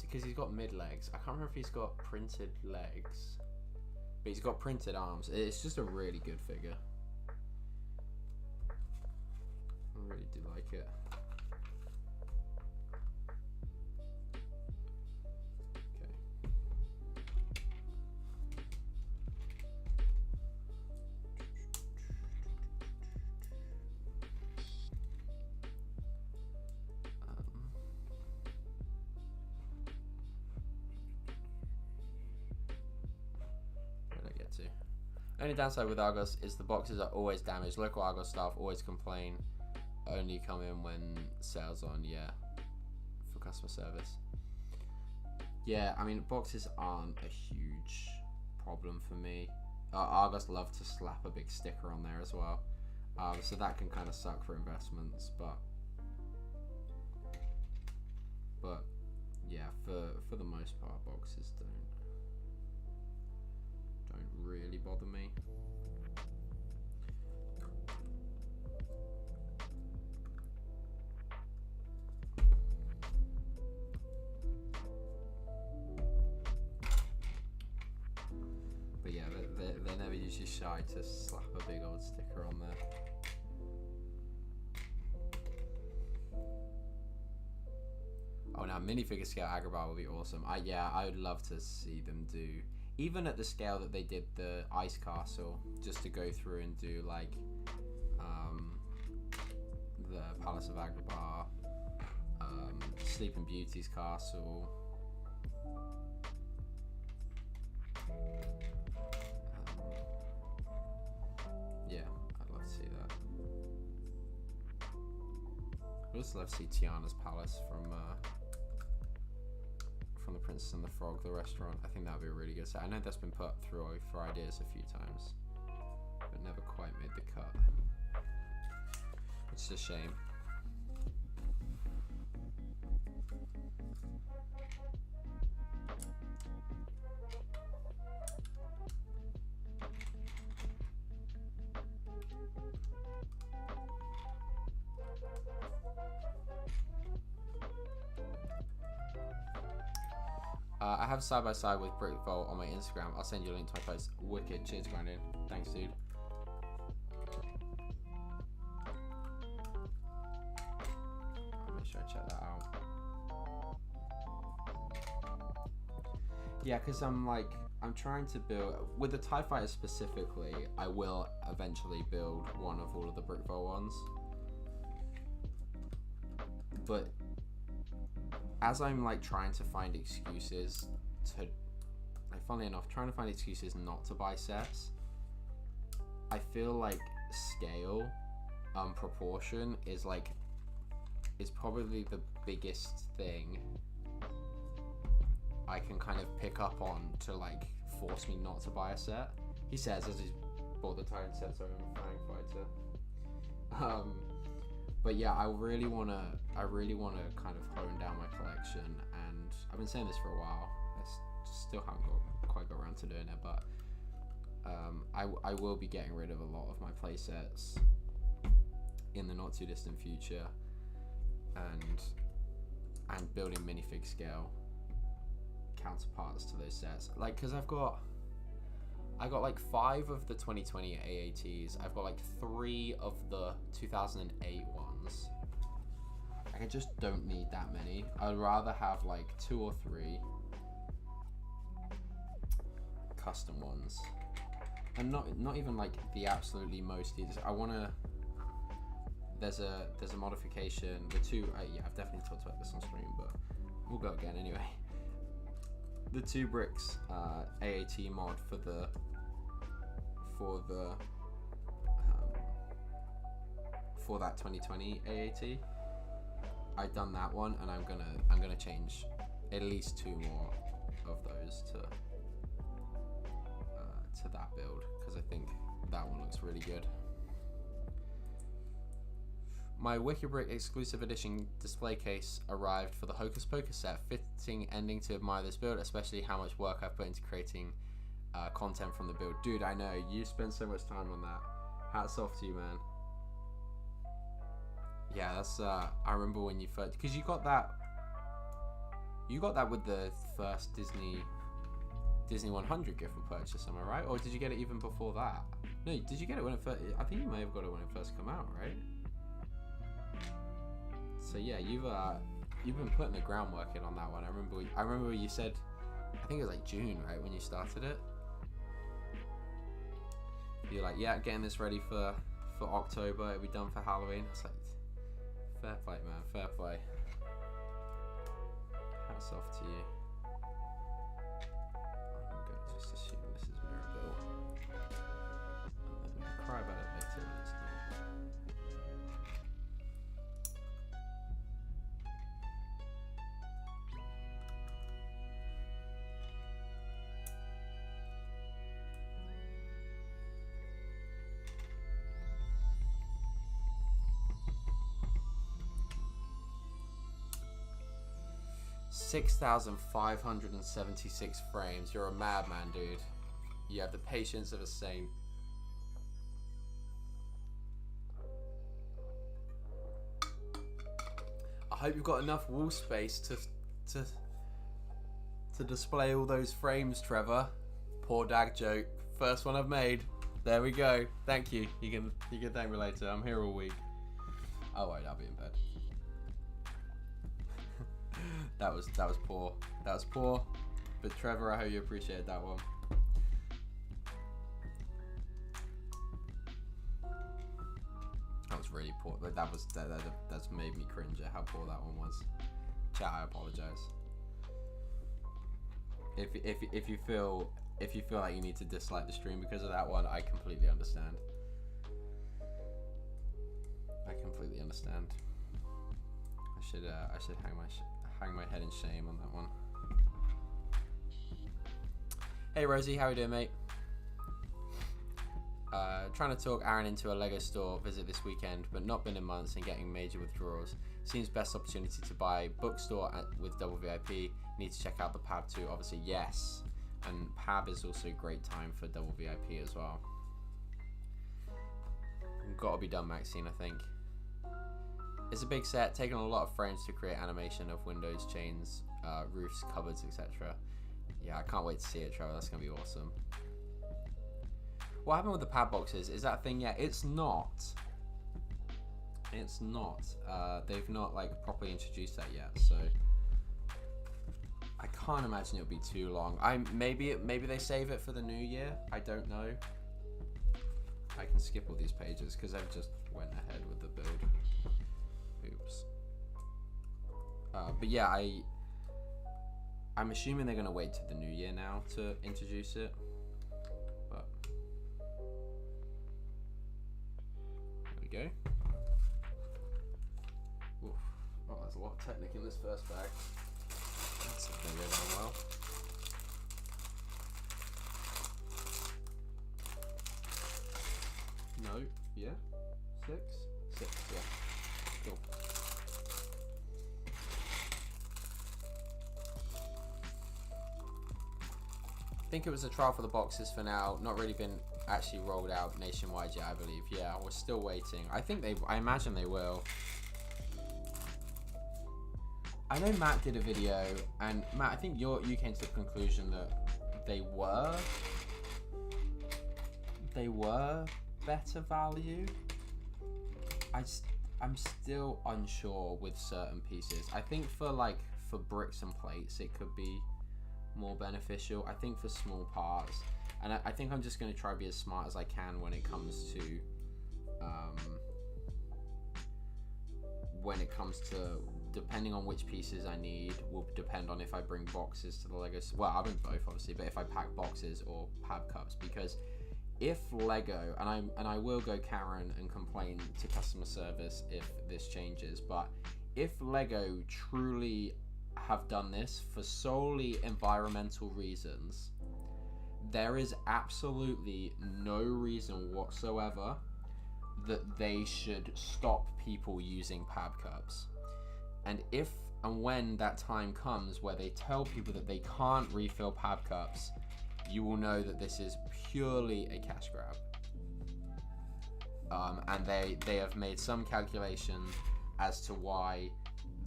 Because he's got mid legs. I can't remember if he's got printed legs, but he's got printed arms. It's just a really good figure. I really do like it. Only downside with Argos is the boxes are always damaged. Local Argos staff always complain. Only come in when sales on, yeah, for customer service. Yeah, I mean, boxes aren't a huge problem for me. Argos love to slap a big sticker on there as well. So that can kind of suck for investments, but yeah, for the most part, boxes don't really bother me. But yeah, they're never usually shy to slap a big old sticker on there. Oh, now minifigure scale Agrabah would be awesome. I would love to see them do, even at the scale that they did the Ice Castle, just to go through and do like the Palace of Agrabah, Sleeping Beauty's castle. Yeah, I'd love to see that. I'd also love to see Tiana's palace from The Princess and the Frog, the restaurant. I think that would be a really good set. I know that's been put through for ideas a few times, but never quite made the cut. It's a shame. I have side by side with Brick Vault on my Instagram. I'll send you a link to my post. Wicked. Cheers, Grinding. Thanks, dude. I'll make sure I check that out. Yeah, because I'm trying to build with the TIE Fighter specifically. I will eventually build one of all of the Brick Vault ones, but as I'm trying to find excuses to, funnily enough, trying to find excuses not to buy sets, I feel like scale, proportion is probably the biggest thing I can kind of pick up on to like force me not to buy a set. He says as he's bought the Titan set, sorry, I'm a Fang Fighter. But yeah, I really wanna kind of hone down my collection, and I've been saying this for a while. I still haven't quite got around to doing it, but I will be getting rid of a lot of my play sets in the not too distant future, and building minifig scale counterparts to those sets. Like, because I got like 5 of the 2020 AATs. I've got like 3 of the 2008 ones. Like, I just don't need that many. I'd rather have like 2 or 3 custom ones, and not even like the absolutely most needed. I wanna. There's a modification. The 2. Yeah, I've definitely talked about this on stream, but we'll go again anyway. The 2 bricks AAT mod for that 2020 AAT. I've done that one, and I'm gonna change at least 2 more of those to that build, because I think that one looks really good. My Wicked Brick exclusive edition display case arrived for the Hocus Pocus set. Fitting ending to admire this build, especially how much work I've put into creating content from the build. Dude, I know, you spent so much time on that. Hats off to you, man. Yeah, that's, I remember when you first, because you got that with the first Disney 100 gift purchase, am I right? Or did you get it even before that? No, did you get it when it first, I think you may have got it when it first came out, right? So yeah, you've been putting the groundwork in on that one. I remember you said, I think it was like June, right, when you started it. You're like, yeah, getting this ready for October. It'll be done for Halloween. It's like, fair play, man, fair play. Hats off to you. I'm going to just assume this is mirror built, and then cry about it later when it's not. 6,576 frames. You're a madman, dude. You have the patience of a saint. I hope you've got enough wall space to display all those frames, Trevor. Poor dag joke. First one I've made. There we go. Thank you. You can thank me later. I'm here all week. Oh wait, I'll be in bed. That was poor. That was poor. But Trevor, I hope you appreciated that one. That was really poor. But that's made me cringe at how poor that one was. Chat, I apologize. If you feel like you need to dislike the stream because of that one, I completely understand. I completely understand. I should hang my head in shame on that one. Hey Rosie, how you doing, mate? Trying to talk Aaron into a Lego store visit this weekend, but not been in months and getting major withdrawals. Seems best opportunity to buy bookstore with double VIP. Need to check out the PAB too, obviously, yes. And PAB is also a great time for double VIP as well. Gotta be done, Maxine, I think. It's a big set, taking a lot of frames to create animation of windows, chains, roofs, cupboards, etc. Yeah, I can't wait to see it, Trevor. That's gonna be awesome. What happened with the pad boxes? Is that a thing yet? It's not. It's not. They've not like properly introduced that yet, so I can't imagine it'll be too long. Maybe they save it for the new year. I don't know. I can skip all these pages because I've just went ahead with the build. Oops. But yeah, I'm assuming they're gonna wait to the new year now to introduce it. But we go. Oof. Oh, there's a lot of Technic in this first bag. That's going to go down well. No, yeah, 6, yeah, cool. I think it was a trial for the boxes for now, not really been actually rolled out nationwide yet, I believe. Yeah, we're still waiting. I imagine they will. I know Matt did a video, and Matt, I think you came to the conclusion that they were better value. I'm still unsure with certain pieces. I think for bricks and plates, it could be more beneficial. I think for small parts, and I think I'm just going to try to be as smart as I can when it comes to depending on which pieces I need will depend on if I bring boxes to the Lego. Well, I bring both obviously, but if I pack boxes or pab cups, because if Lego, and I will go Karen and complain to customer service if this changes, but if Lego truly have done this for solely environmental reasons, there is absolutely no reason whatsoever that they should stop people using pab cups. And if and when that time comes where they tell people that they can't refill pab cups, you will know that this is purely a cash grab. And they have made some calculation as to why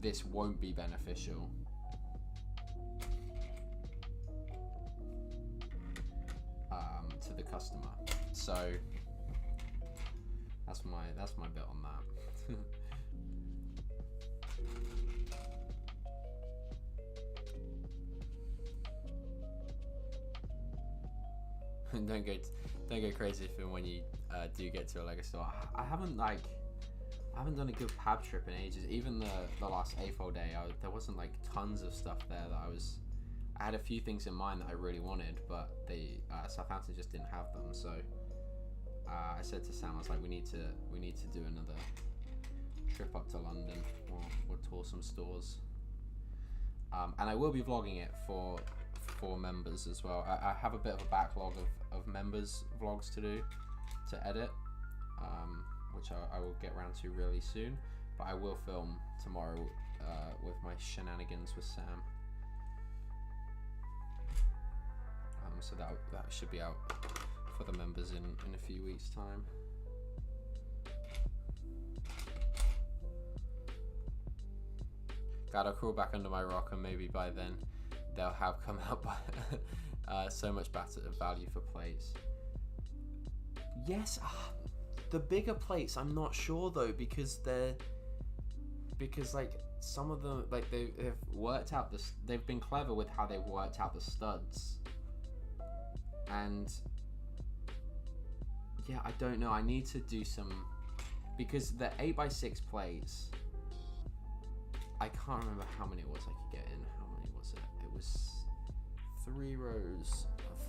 this won't be beneficial. To the customer. So that's my bit on that. Don't go crazy for when you do get to a Lego store. I haven't done a good pab trip in ages. Even the last AFOL day, there wasn't like tons of stuff there that I had a few things in mind that I really wanted, but Southampton just didn't have them. So I said to Sam, I was like, we need to do another trip up to London. We'll tour some stores. And I will be vlogging it for members as well. I have a bit of a backlog of members vlogs to edit, which I will get around to really soon. But I will film tomorrow with my shenanigans with Sam. So that should be out for the members in a few weeks' time. God, I'll crawl back under my rock, and maybe by then they'll have come out by so much better value for plates. Yes, the bigger plates, I'm not sure though, because like some of them, like they've worked out this. They've been clever with how they've worked out the studs. And yeah, I don't know. I need to do some, because the 8x6 plates, I can't remember how many it was I could get in. How many was it? It was 3 rows of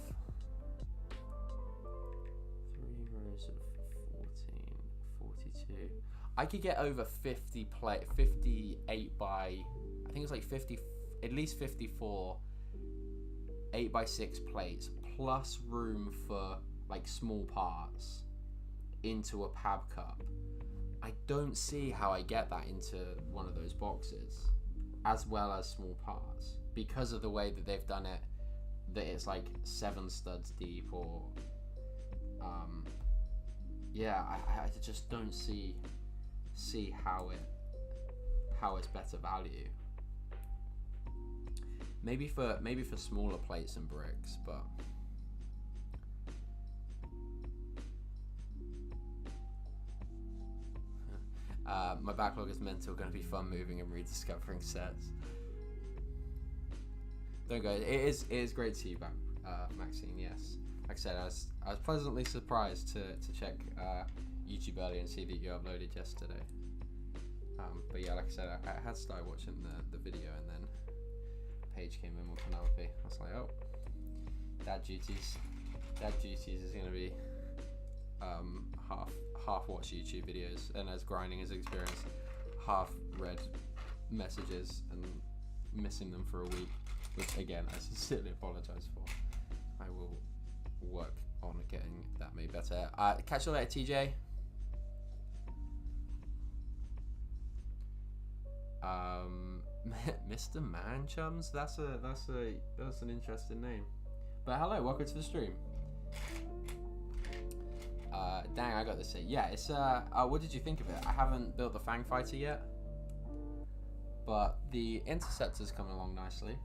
14, 42. I could get over 58 by, I think it was like 50, at least 54 8x6 plates, plus room for like small parts into a pab cup. I don't see how I get that into one of those boxes, as well as small parts, because of the way that they've done it, that it's like 7 studs deep, or yeah, I just don't see how it's better value. Maybe for smaller plates and bricks, but my backlog is mental. Going to be fun moving and rediscovering sets. Don't go. It is great to see you back, Maxine. Yes, like I said, I was pleasantly surprised to check YouTube earlier and see that you uploaded yesterday. But yeah, like I said, I had started watching the video, and then Paige came in with Penelope. I was like, oh, dad duties is going to be half watch YouTube videos, and as grinding his experience, half read messages and missing them for a week, which again I sincerely apologize for. I will work on getting that made better. Catch you later, TJ. Mr. Manchums, that's an interesting name. But hello, welcome to the stream. Dang, I got this here. Yeah, it's what did you think of it? I haven't built the Fang Fighter yet, but the Interceptor's coming along nicely.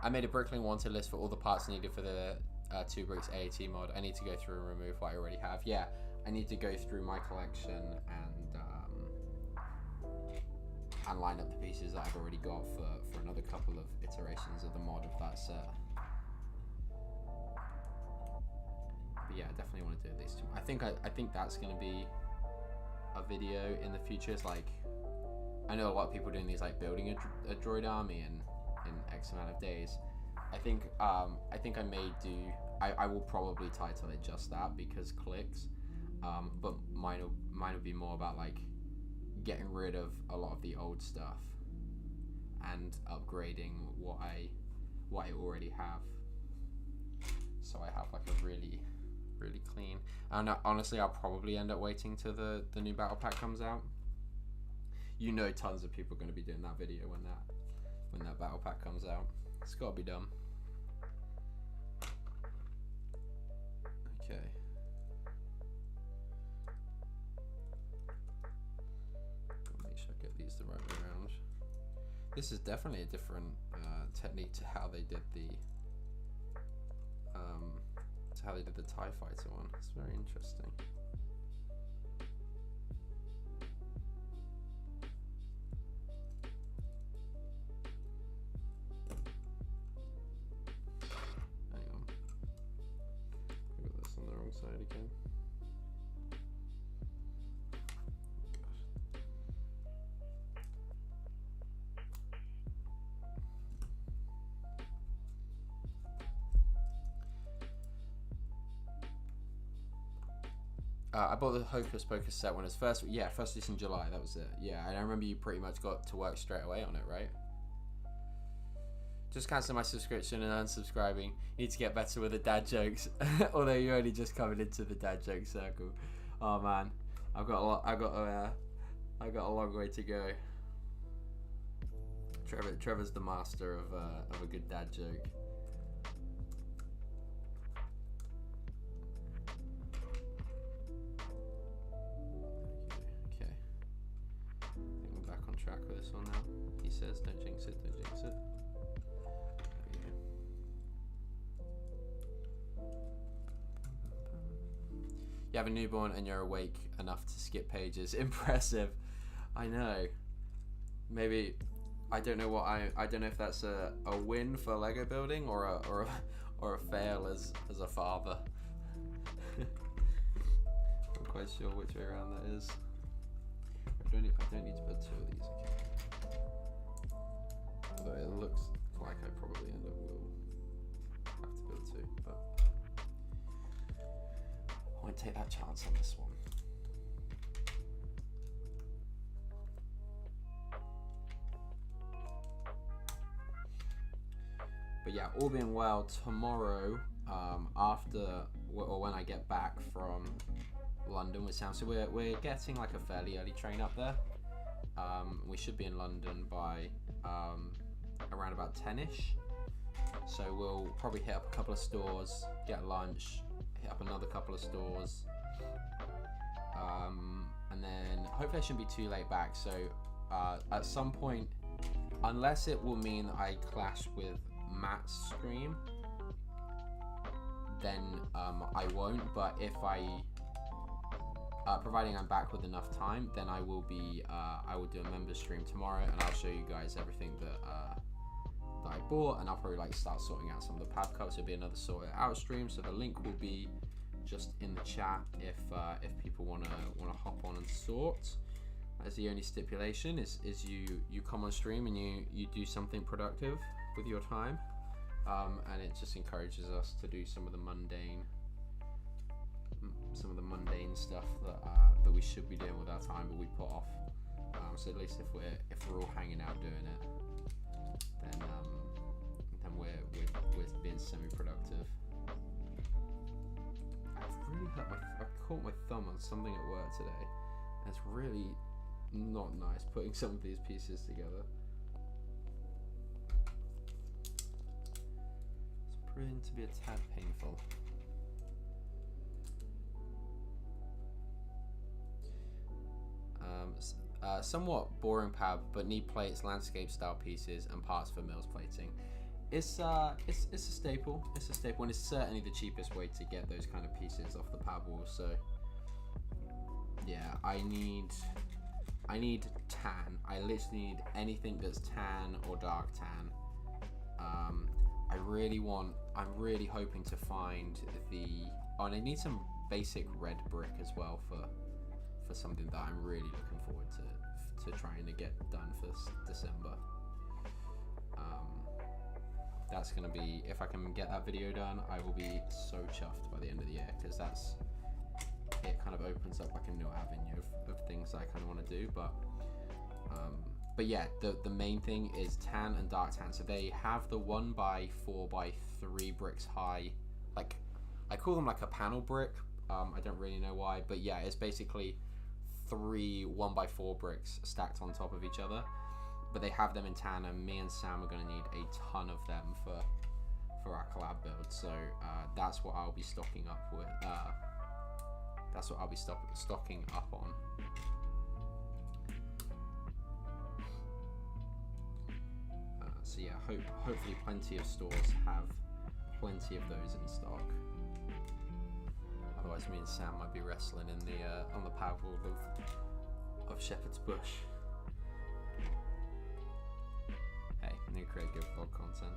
I made a Brickling wanted list for all the parts needed for the 2 bricks AAT mod. I need to go through and remove what I already have. Yeah, I need to go through my collection and line up the pieces that I've already got for another couple of iterations of the mod of that set. But yeah, I definitely want to do these two. I think that's going to be a video in the future. It's like, I know a lot of people doing these, like building a droid army in X amount of days. I think I may do. I will probably title it just that because clicks. But mine will be more about like getting rid of a lot of the old stuff and upgrading what I already have. So I have like a really clean. And honestly, I'll probably end up waiting till the new battle pack comes out. You know, tons of people are going to be doing that video when that battle pack comes out. It's got to be done. Okay. Make sure I get these the right way around. This is definitely a different technique to how they did the TIE Fighter one. It's very interesting. Side again. I bought the Hocus Pocus set when it's first released in July. That was it. Yeah, and I remember you pretty much got to work straight away on it, right? Just cancel my subscription and unsubscribing. You need to get better with the dad jokes. Although you're only just coming into the dad joke circle. Oh man, I got a long way to go. Trevor's the master of a good dad joke. Okay. I think we're back on track with this one now. He says, "Don't jinx it, don't jinx it." You have a newborn and you're awake enough to skip pages. Impressive. I know. Maybe I don't know if that's a win for Lego building or a fail as a father. I'm quite sure which way around that is. I don't need to build 2 of these. Okay. Although it looks like I probably will have to build 2, but I won't take that chance on this one. But yeah, all being well, tomorrow, when I get back from London with Sam, so we're getting like a fairly early train up there. We should be in London by around about 10ish. So we'll probably hit up a couple of stores, get lunch, hit up another couple of stores, and then hopefully I shouldn't be too late back. So at some point, unless it will mean I clash with Matt's stream, then I won't. But if providing I'm back with enough time, then I will do a member stream tomorrow, and I'll show you guys everything that I bought, and I'll probably like start sorting out some of the pad cups. It'll be another sorted out stream, so the link will be just in the chat if people wanna hop on and sort. That's the only stipulation, is you come on stream and you do something productive with your time, and it just encourages us to do some of the mundane stuff that we should be doing with our time, but we put off. So at least if we're all hanging out doing it, then we're being semi-productive. I've really I caught my thumb on something at work today, and it's really not nice putting some of these pieces together. It's proving to be a tad painful. Somewhat boring pab, but need plates, landscape style pieces, and parts for mills plating. It's a staple. It's a staple, and it's certainly the cheapest way to get those kind of pieces off the pab wall. So yeah, I need tan. I literally need anything that's tan or dark tan. I'm really hoping to find and I need some basic red brick as well for something that I'm really looking forward to trying to get done for December. That's gonna be, if I can get that video done, I will be so chuffed by the end of the year, because it kind of opens up like a new avenue of things that I kind of want to do. But yeah, the main thing is tan and dark tan. So they have the 1x4x3 bricks high, like I call them like a panel brick. I don't really know why, but yeah, it's basically 3 1x4 bricks stacked on top of each other. But they have them in tan, and me and Sam are going to need a ton of them for our collab build. So that's what I'll be stocking up with. That's what I'll be stocking up on. So yeah, hopefully plenty of stores have plenty of those in stock. Otherwise, me and Sam might be wrestling in the on the power wall of Shepherd's Bush. Hey, new creative vlog content.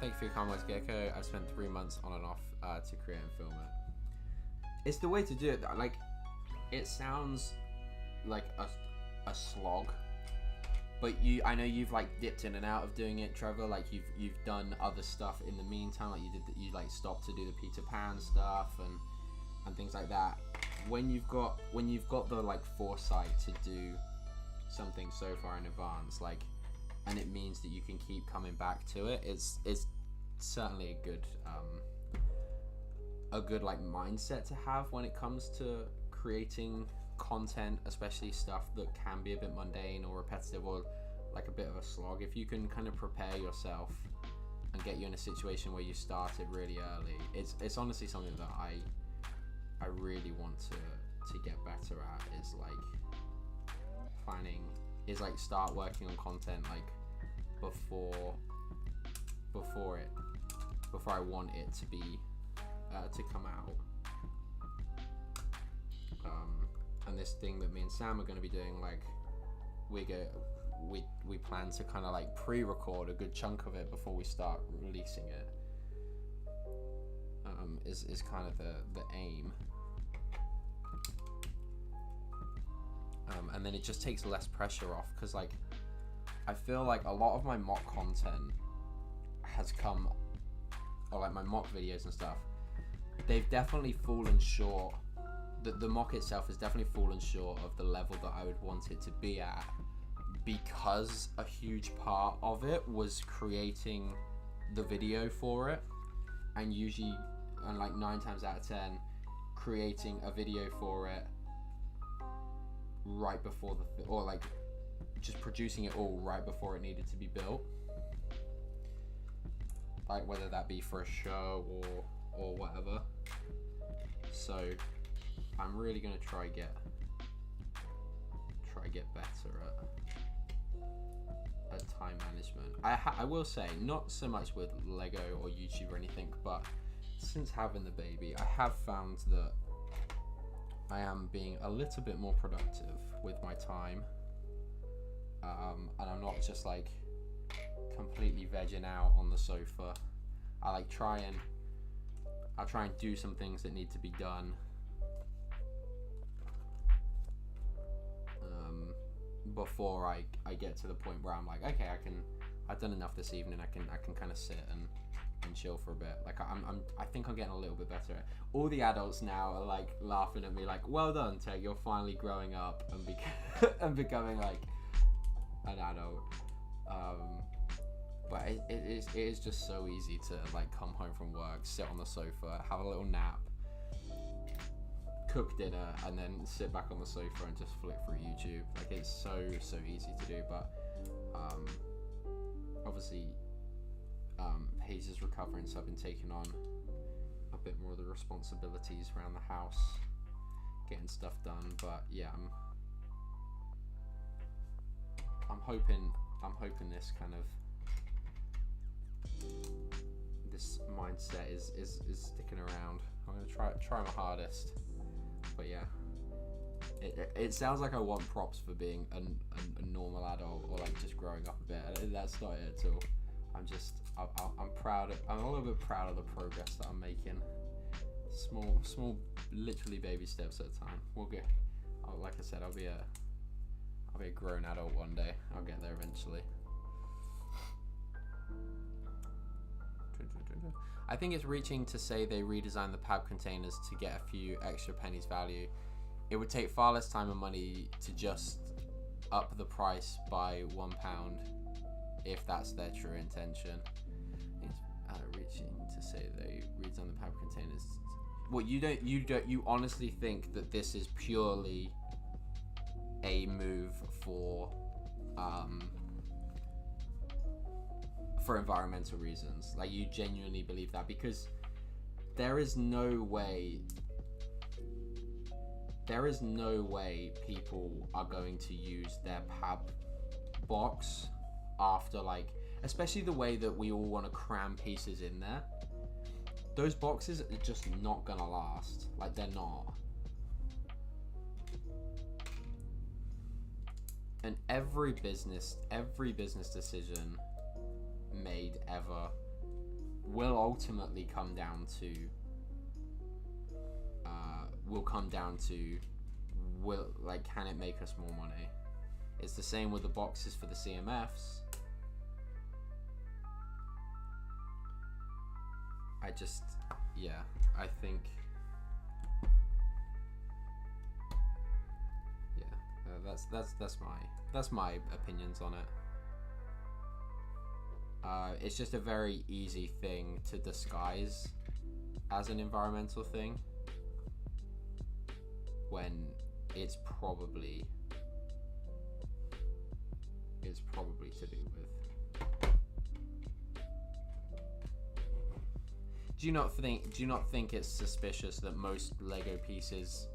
Thank you for your comments, Gecko. I've spent 3 months on and off to create and film it. It's the way to do it. Like, it sounds like a slog, but I know you've like dipped in and out of doing it, Trevor. Like you've done other stuff in the meantime. Like you like stopped to do the Peter Pan stuff and things like that. When you've got the like foresight to do something so far in advance, like, and it means that you can keep coming back to it, it's certainly a good like mindset to have when it comes to creating content, especially stuff that can be a bit mundane or repetitive or like a bit of a slog. If you can kind of prepare yourself and get you in a situation where you started really early, it's honestly something that I really want to get better at, is like planning, is like start working on content like before I want it to be to come out. And this thing that me and Sam are going to be doing, like we plan to kind of like pre-record a good chunk of it before we start releasing it. Is kind of the aim. And then it just takes less pressure off, because like I feel like a lot of my mock content has come, or like my mock videos and stuff, they've definitely fallen short. The mock itself has definitely fallen short of the level that I would want it to be at, because a huge part of it was creating the video for it, and usually, and like 9 times out of 10, creating a video for it right before or like just producing it all right before it needed to be built, like whether that be for a show or whatever. So I'm really gonna try get better at time management. I will say, not so much with Lego or YouTube or anything, but since having the baby, I have found that I am being a little bit more productive with my time. and I'm not just like completely vegging out on the sofa. I'll try and do some things that need to be done before I get to the point where I'm like, okay, I've done enough this evening. I can kind of sit and chill for a bit. Like I think I'm getting a little bit better. All the adults now are like laughing at me, like, well done, Teg, you're finally growing up and and becoming like an adult. But it is just so easy to like come home from work, sit on the sofa, have a little nap, cook dinner, and then sit back on the sofa and just flick through YouTube. Like, it's so easy to do. But obviously Paige is recovering, so I've been taking on a bit more of the responsibilities around the house, getting stuff done. But yeah, I'm hoping this kind of this mindset is sticking around. I'm gonna try my hardest. But yeah, it sounds like I want props for being a normal adult or like just growing up a bit. That's not it at all. I'm proud. I'm a little bit proud of the progress that I'm making. Small, literally baby steps at a time. We'll get. Like I said, I'll be a grown adult one day. I'll get there eventually. I think it's reaching to say they redesigned the pab containers to get a few extra pennies value. It would take far less time and money to just up the price by £1 if that's their true intention. It's reaching to say they redesigned the pab containers. What, you honestly think that this is purely a move for environmental reasons? Like, you genuinely believe that? Because there is no way people are going to use their pab box after, like, especially the way that we all want to cram pieces in there. Those boxes are just not gonna last. Like, they're not. And every business decision made ever will ultimately come down to can it make us more money? It's the same with the boxes for the CMFs. I think that's my opinions on it. It's just a very easy thing to disguise as an environmental thing when it's probably to do with. Do you not think it's suspicious that most Lego pieces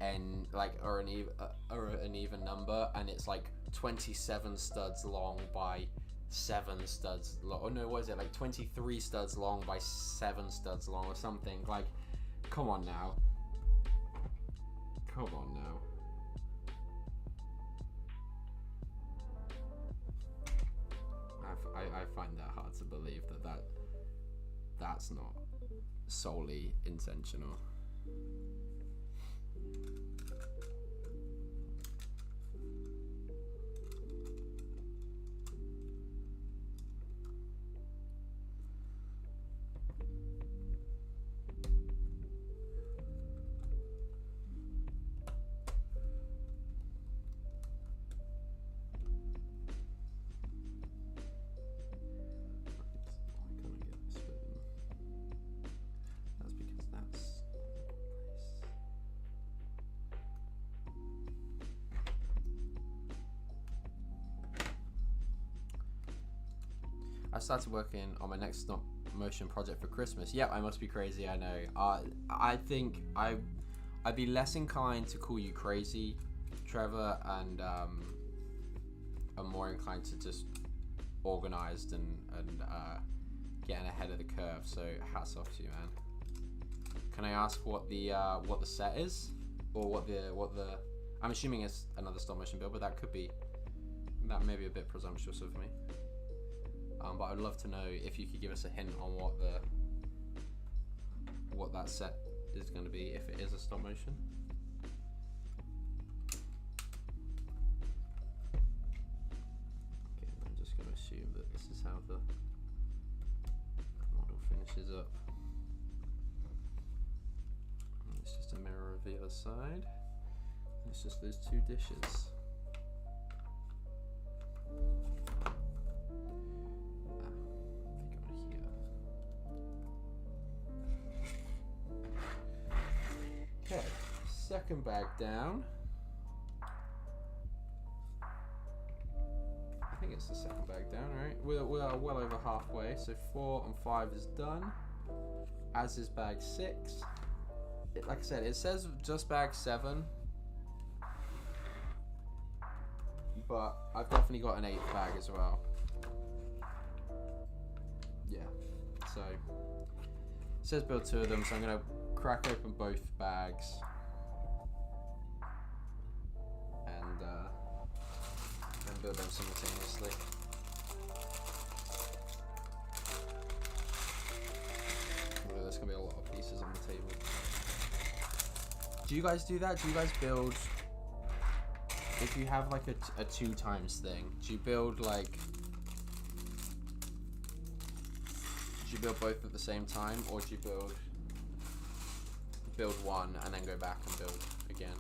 are an even number, and it's like 27 studs long by 7 studs long? Oh no, what is it, like 23 studs long by 7 studs long or something? Like, come on now. I find that hard to believe that's not solely intentional. I started working on my next stop motion project for Christmas. Yep, I must be crazy, I know. I think I'd be less inclined to call you crazy, Trevor, and I'm more inclined to just organised and getting ahead of the curve. So hats off to you, man. Can I ask what the set is, or what the? I'm assuming it's another stop motion build, but that could be that may be a bit presumptuous of me. But I'd love to know if you could give us a hint on what that set is going to be, if it is a stop motion. Okay, I'm just going to assume that this is how the model finishes up. And it's just a mirror of the other side. It's just those two dishes. Okay, second bag down. I think it's the second bag down, right? We are well over halfway, so 4 and 5 is done, as is bag 6. Like I said, it says just bag 7, but I've definitely got an 8th bag as well. Yeah, so it says build 2 of them, so I'm going to crack open both bags and build them simultaneously. Oh, there's going to be a lot of pieces on the table. Do you guys do that? Do you guys build, if you have like a 2 times thing, do you build like, do you build both at the same time, or do you build one and then go back and build again?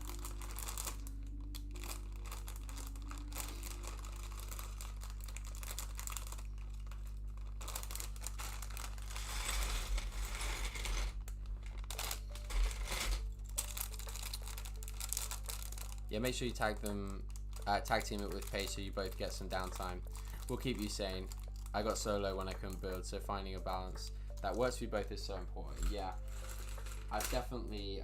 Yeah, make sure you tag them, tag team it with Paige so you both get some downtime. We'll keep you sane. I got solo when I couldn't build, so finding a balance that works for you both is so important. Yeah. I definitely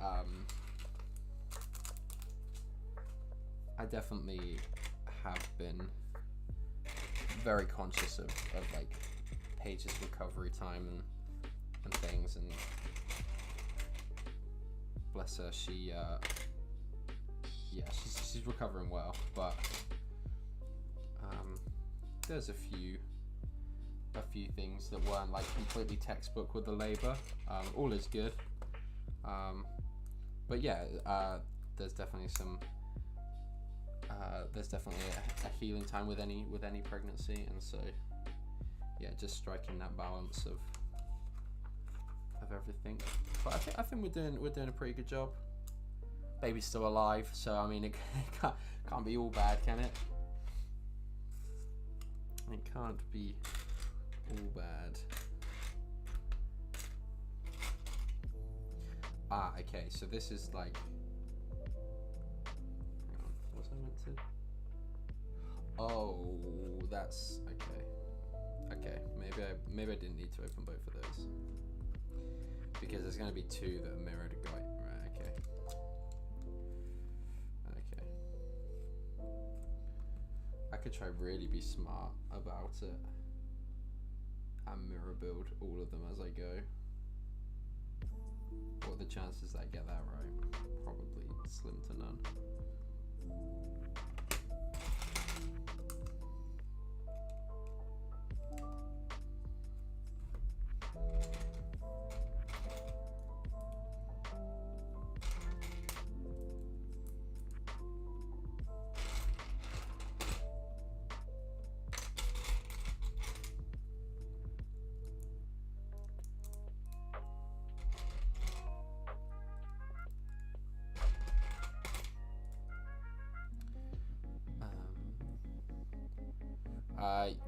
have been very conscious of like Paige's recovery time and things, and bless her, she yeah, she's recovering well, but there's a few things that weren't like completely textbook with the labor. All is good. But yeah, there's definitely a healing time with any pregnancy, and so yeah, just striking that balance of everything. But I think we're doing a pretty good job. Baby's still alive, so I mean it can't be all bad, can it? It can't be all bad. Ah, okay, so this is like, hang on, what was I meant to? Oh, that's okay. Okay, maybe I didn't need to open both of those, because there's going to be 2 that are mirrored, right? Okay. Okay. I could try really be smart about it and mirror build all of them as I go. What are the chances that I get that right? Probably slim to none.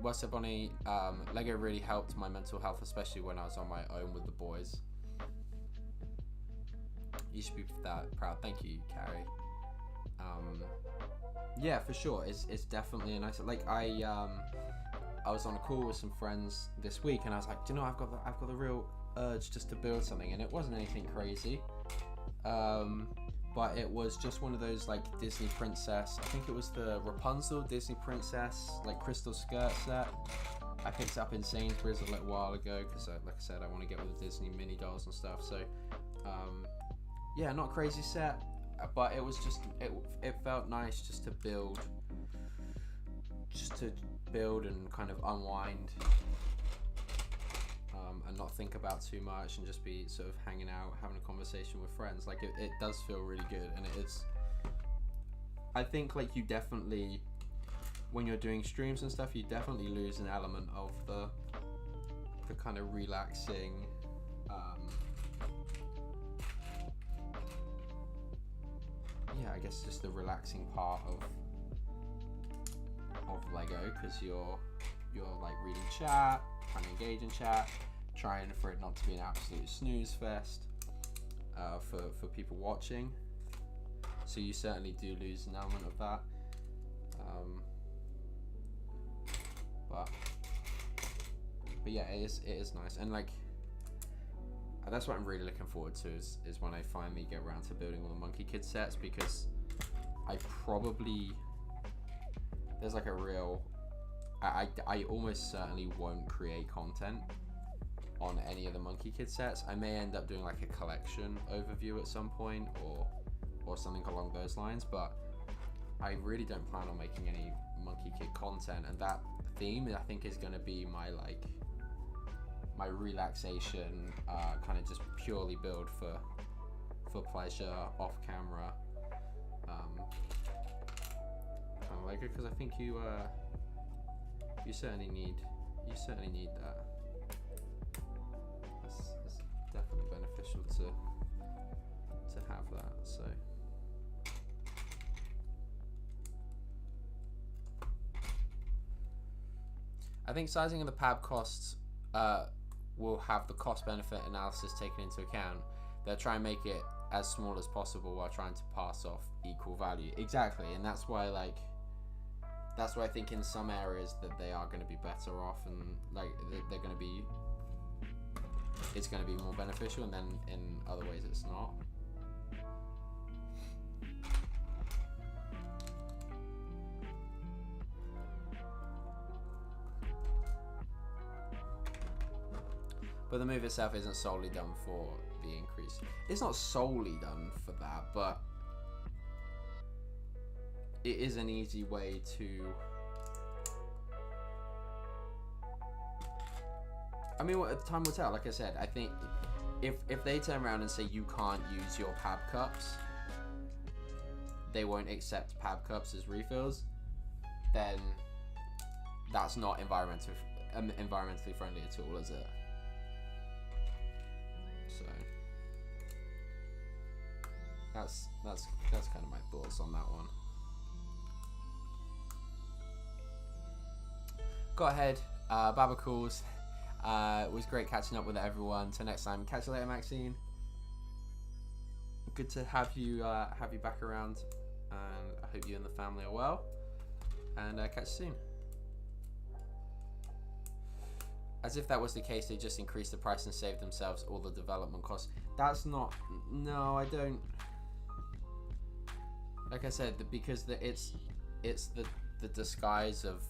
What's up, Bonnie? Lego really helped my mental health, especially when I was on my own with the boys. You should be that proud. Thank you, Carrie. Yeah, for sure. It's definitely a nice. Like I was on a call with some friends this week, and I was like, do you know, I've got the real urge just to build something, and it wasn't anything crazy. But it was just one of those like Disney princess, I think it was the Rapunzel Disney princess like crystal skirt set. I picked it up in Sainsbury's a little while ago because like I said, I want to get with the Disney mini dolls and stuff. So yeah, not crazy set, but it was just, it felt nice just to build just to build and kind of unwind, and not think about too much, and just be sort of hanging out, having a conversation with friends. Like it does feel really good, and it is. I think like you definitely, when you're doing streams and stuff, you definitely lose an element of the kind of relaxing, yeah, I guess just the relaxing part of Lego, because you're like reading chat, trying to engage in chat, trying for it not to be an absolute snooze fest for people watching. So you certainly do lose an element of that. But yeah, it is nice, and like that's what I'm really looking forward to is when I finally get around to building all the Monkey Kid sets, because I probably there's like a real I almost certainly won't create content on any of the Monkey Kid sets. I may end up doing like a collection overview at some point or something along those lines, but I really don't plan on making any Monkey Kid content, and that theme I think is going to be my relaxation, kind of just purely build for pleasure off camera, kind of like it, because I think you certainly need that. It's definitely beneficial to have that. So I think sizing of the pab costs will have the cost benefit analysis taken into account. They'll try and make it as small as possible while trying to pass off equal value. Exactly, and that's why I think in some areas that they are going to be better off, and like they're going to be, it's going to be more beneficial, and then in other ways it's not. But the move itself isn't solely done for the increase. It's not solely done for that, but it is an easy way to... I mean, time will tell. Like I said, I think if they turn around and say you can't use your pab cups, they won't accept pab cups as refills, then that's not environmentally friendly at all, is it? So that's kind of my thoughts on that one. Go ahead, Baba calls. It was great catching up with everyone. Till next time, catch you later, Maxine. Good to have you back around, and I hope you and the family are well. And catch you soon. As if that was the case, they just increased the price and saved themselves all the development costs. That's not... No, I don't... Like I said, because it's the disguise of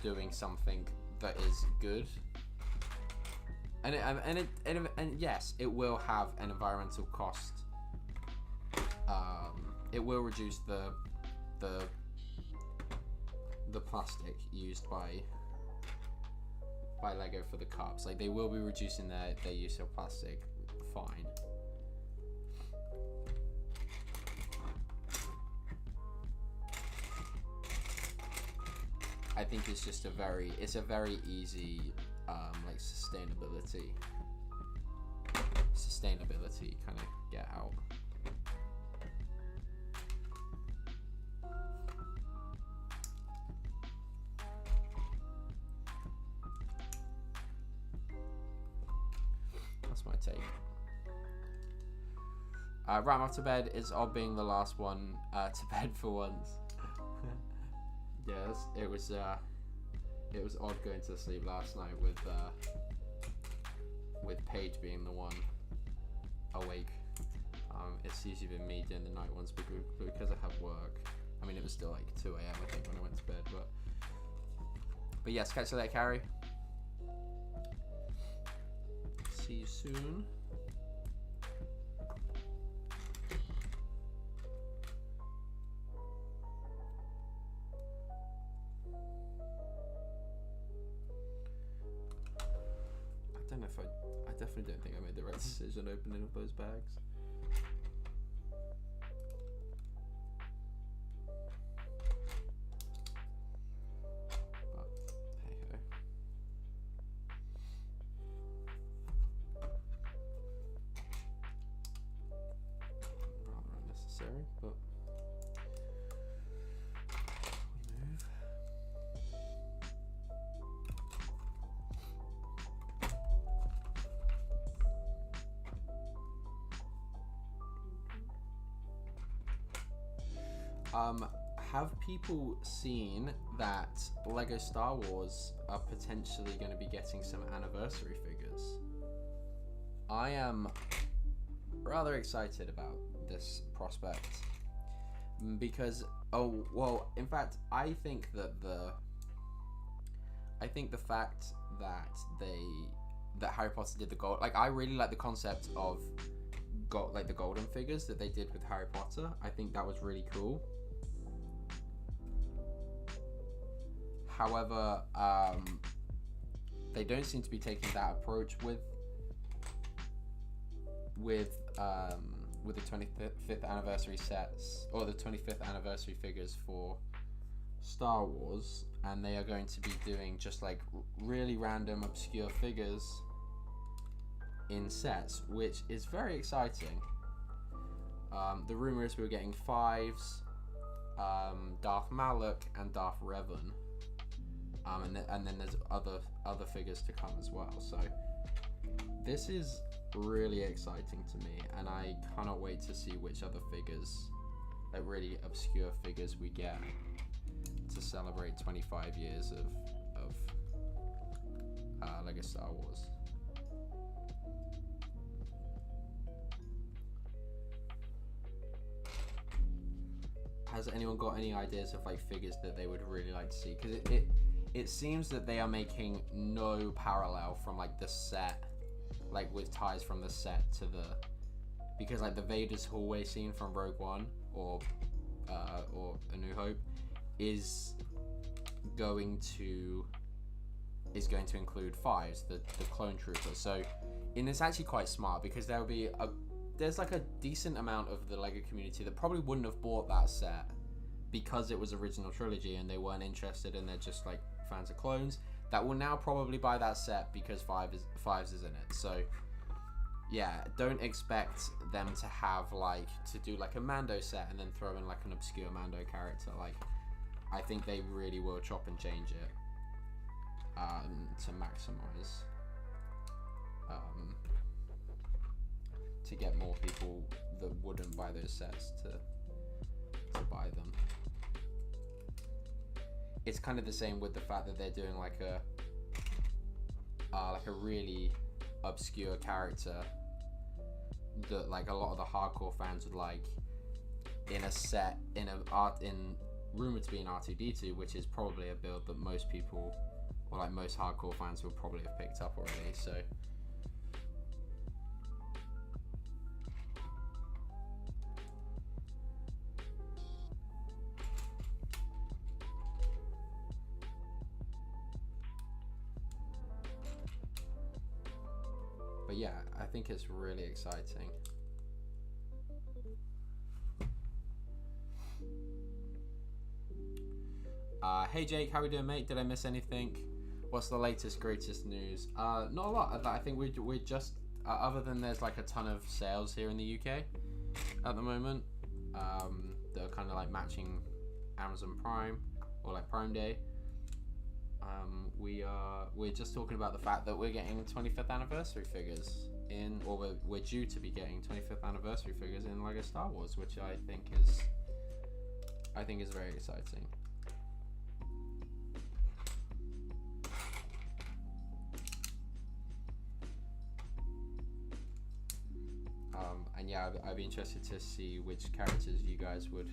doing something that is good. And yes, it will have an environmental cost. It will reduce the plastic used by Lego for the cups. Like, they will be reducing their use of plastic, fine. I think it's just a very easy like sustainability kind of get out. That's my take. Right off to bed is odd being the last one to bed for once. Yes, it was odd going to sleep last night with Paige being the one awake. It's usually been me doing the night ones because I have work. I mean, it was still like 2 AM I think when I went to bed, but yes, catch you later, Carrie. See you soon. if I definitely don't think I made the right decision opening up those bags. But hey ho. Rather unnecessary, but we move. Have people seen that Lego Star Wars are potentially going to be getting some anniversary figures? I am rather excited about this prospect because, oh well, in fact, I think the fact that Harry Potter did the gold, like I really like the concept of the golden figures that they did with Harry Potter. I think that was really cool. However, they don't seem to be taking that approach with the 25th anniversary sets, or the 25th anniversary figures for Star Wars, and they are going to be doing just like really random obscure figures in sets, which is very exciting. The rumor is we're getting 5s, Darth Malak and Darth Revan. And then there's other figures to come as well. So this is really exciting to me, and I cannot wait to see which other figures, like really obscure figures, we get to celebrate 25 years of Lego Star Wars. Has anyone got any ideas of like figures that they would really like to see? Because it seems that they are making no parallel from like the set, like with ties from the set to because like the Vader's hallway scene from Rogue One or A New Hope is going to include 5s, the clone troopers. So, and it's actually quite smart because there's like a decent amount of the Lego community that probably wouldn't have bought that set because it was original trilogy and they weren't interested and they're just like fans of clones, that will now probably buy that set because 5s is in it. So yeah, don't expect them to have to do like a Mando set and then throw in like an obscure Mando character. Like, I think they really will chop and change it to maximize to get more people that wouldn't buy those sets to buy them. It's kind of the same with the fact that they're doing like a really obscure character that like a lot of the hardcore fans would like in a set in rumored to be an R2D2, which is probably a build that most people, or like most hardcore fans, will probably have picked up already. So but yeah, I think it's really exciting. Hey Jake, how we doing, mate? Did I miss anything? What's the latest, greatest news? Not a lot. I think we're just other than there's like a ton of sales here in the UK at the moment that are kind of like matching Amazon Prime or like Prime Day. We're just talking about the fact that we're getting 25th anniversary figures in, or we're due to be getting 25th anniversary figures in Lego Star Wars, which I think is very exciting. And yeah, I'd be interested to see which characters you guys would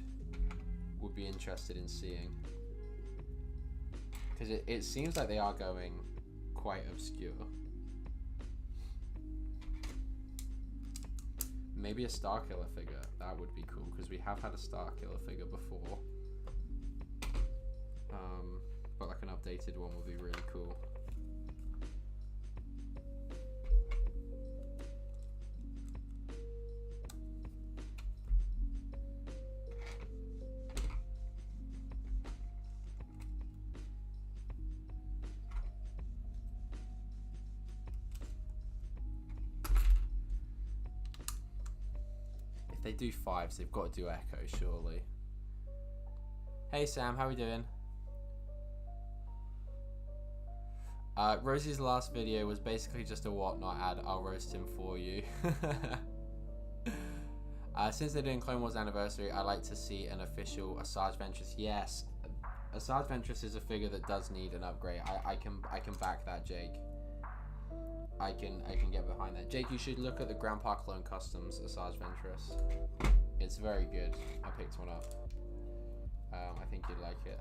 be interested in seeing, because it seems like they are going quite obscure. Maybe a Starkiller figure, that would be cool, because we have had a Starkiller figure before. But like an updated one would be really cool. If they do 5s, they've got to do echo, surely. Hey Sam, how we doing? Rosie's last video was basically just a whatnot ad. I'll roast him for you. Since they're doing Clone Wars Anniversary, I like to see an official Asajj Ventress. Yes, Asajj Ventress is a figure that does need an upgrade. I can back that, Jake. I can get behind that. Jake, you should look at the Grandpa Clone Customs Asajj Ventress. It's very good. I picked one up. I think you'd like it.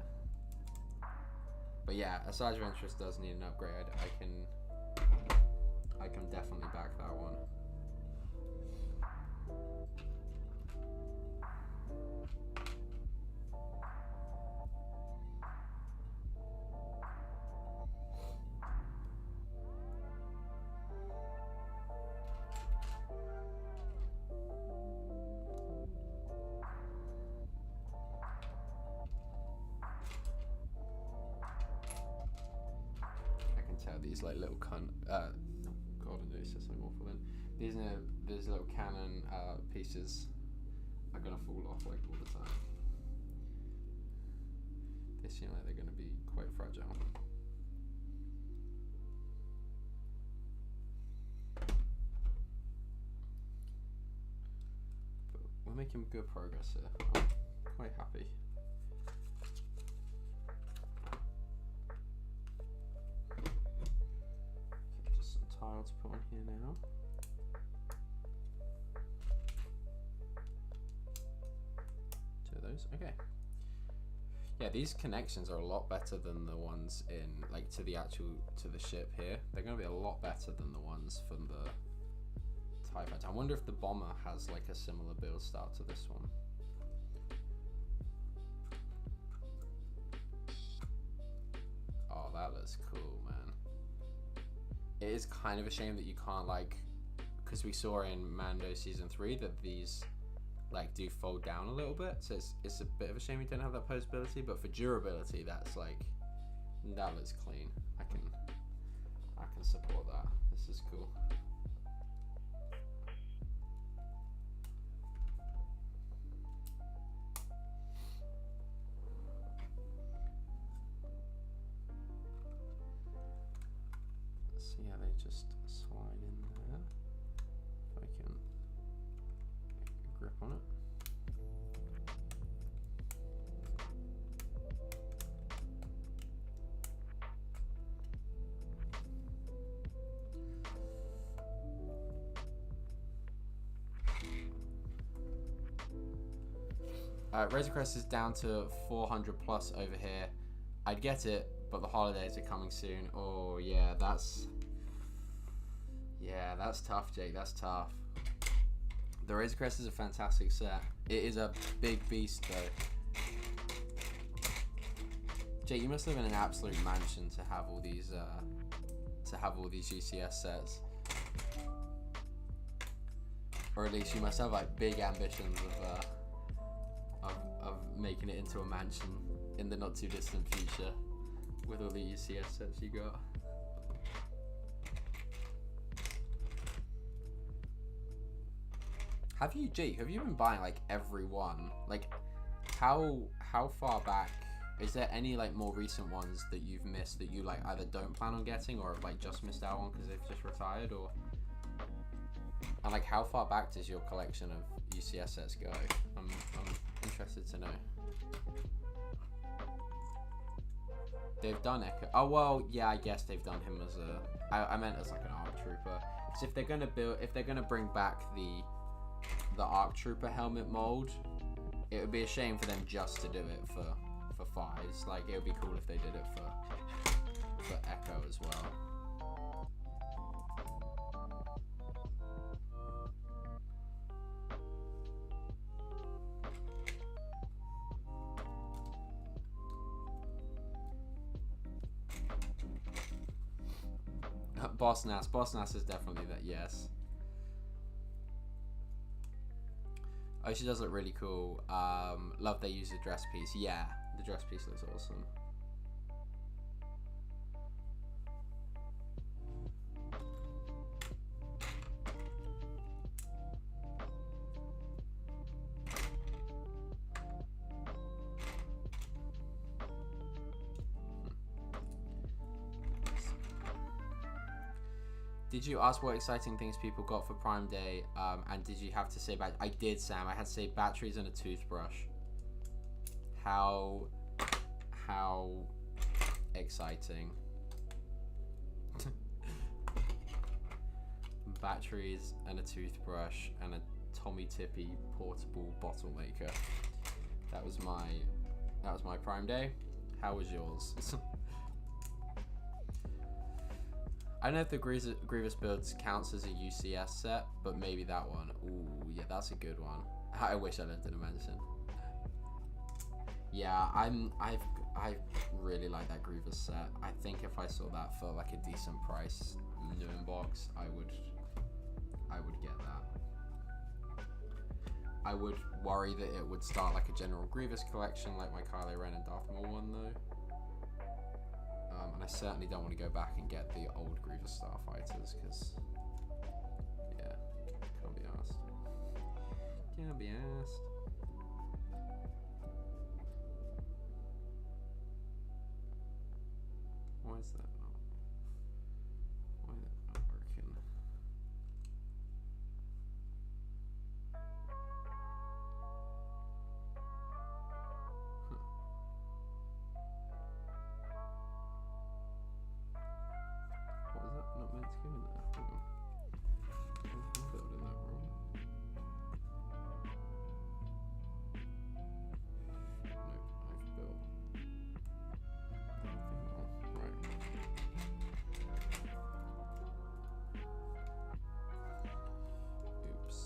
But yeah, Asajj Ventress does need an upgrade. I can definitely back that one. These like little God, I know it's just something awful then. These little cannon pieces are gonna fall off like all the time. They seem like they're gonna be quite fragile. But we're making good progress here. I'm quite happy. To put on here now. Two of those, okay. Yeah, these connections are a lot better than the ones in like to the ship here. They're going to be a lot better than the ones from the TIE Fighter. I wonder if the bomber has like a similar build style to this one. Oh, that looks cool, man. It is kind of a shame that you can't like, because we saw in Mando season 3 that these like do fold down a little bit, so it's a bit of a shame you don't have that posability. But for durability, that's like, that looks clean. I can support that. This is cool. So yeah, they just slide in there. If I can get a grip on it. Razor Crest is down to 400 plus over here. I'd get it, but the holidays are coming soon. Oh yeah, that's tough, Jake. That's tough. The Razor Crest is a fantastic set. It is a big beast, though. Jake, you must live in an absolute mansion to have all these UCS sets, or at least you must have like big ambitions of making it into a mansion in the not too distant future with all the UCS sets you got. Have you, Jake, have you been buying like every one? Like how far back, is there any like more recent ones that you've missed that you like either don't plan on getting or have like just missed out on because they've just retired? Or, and like how far back does your collection of UCS sets go? I'm interested to know. They've done Echo. Oh well, yeah, I guess they've done him as a. I meant as like an ARC Trooper. So if they're gonna bring back the ARC Trooper helmet mold, it would be a shame for them just to do it for 5s. Like it would be cool if they did it for Echo as well. Boss Nass is definitely that, yes. Oh, she does look really cool. Love they use the dress piece. Yeah, the dress piece looks awesome. Did you ask what exciting things people got for Prime Day? And did you have to say I did, Sam. I had to say batteries and a toothbrush. How exciting. Batteries and a toothbrush and a Tommy Tippy portable bottle maker. That was my Prime Day. How was yours? I don't know if the Grievous builds counts as a UCS set, but maybe that one. Ooh, yeah, that's a good one. I wish I lived in a mansion. Yeah, I really like that Grievous set. I think if I saw that for like a decent price, new in box, I would get that. I would worry that it would start like a general Grievous collection, like my Kylo Ren and Darth Maul one though. And I certainly don't want to go back and get the old Grievous Starfighters because, yeah, can't be asked. Can't be asked. Why is that not? Why is that not working? What was that not meant to go in there? Hold on. I'm building that wrong. Nope, I've built that thing wrong. Right. Oops.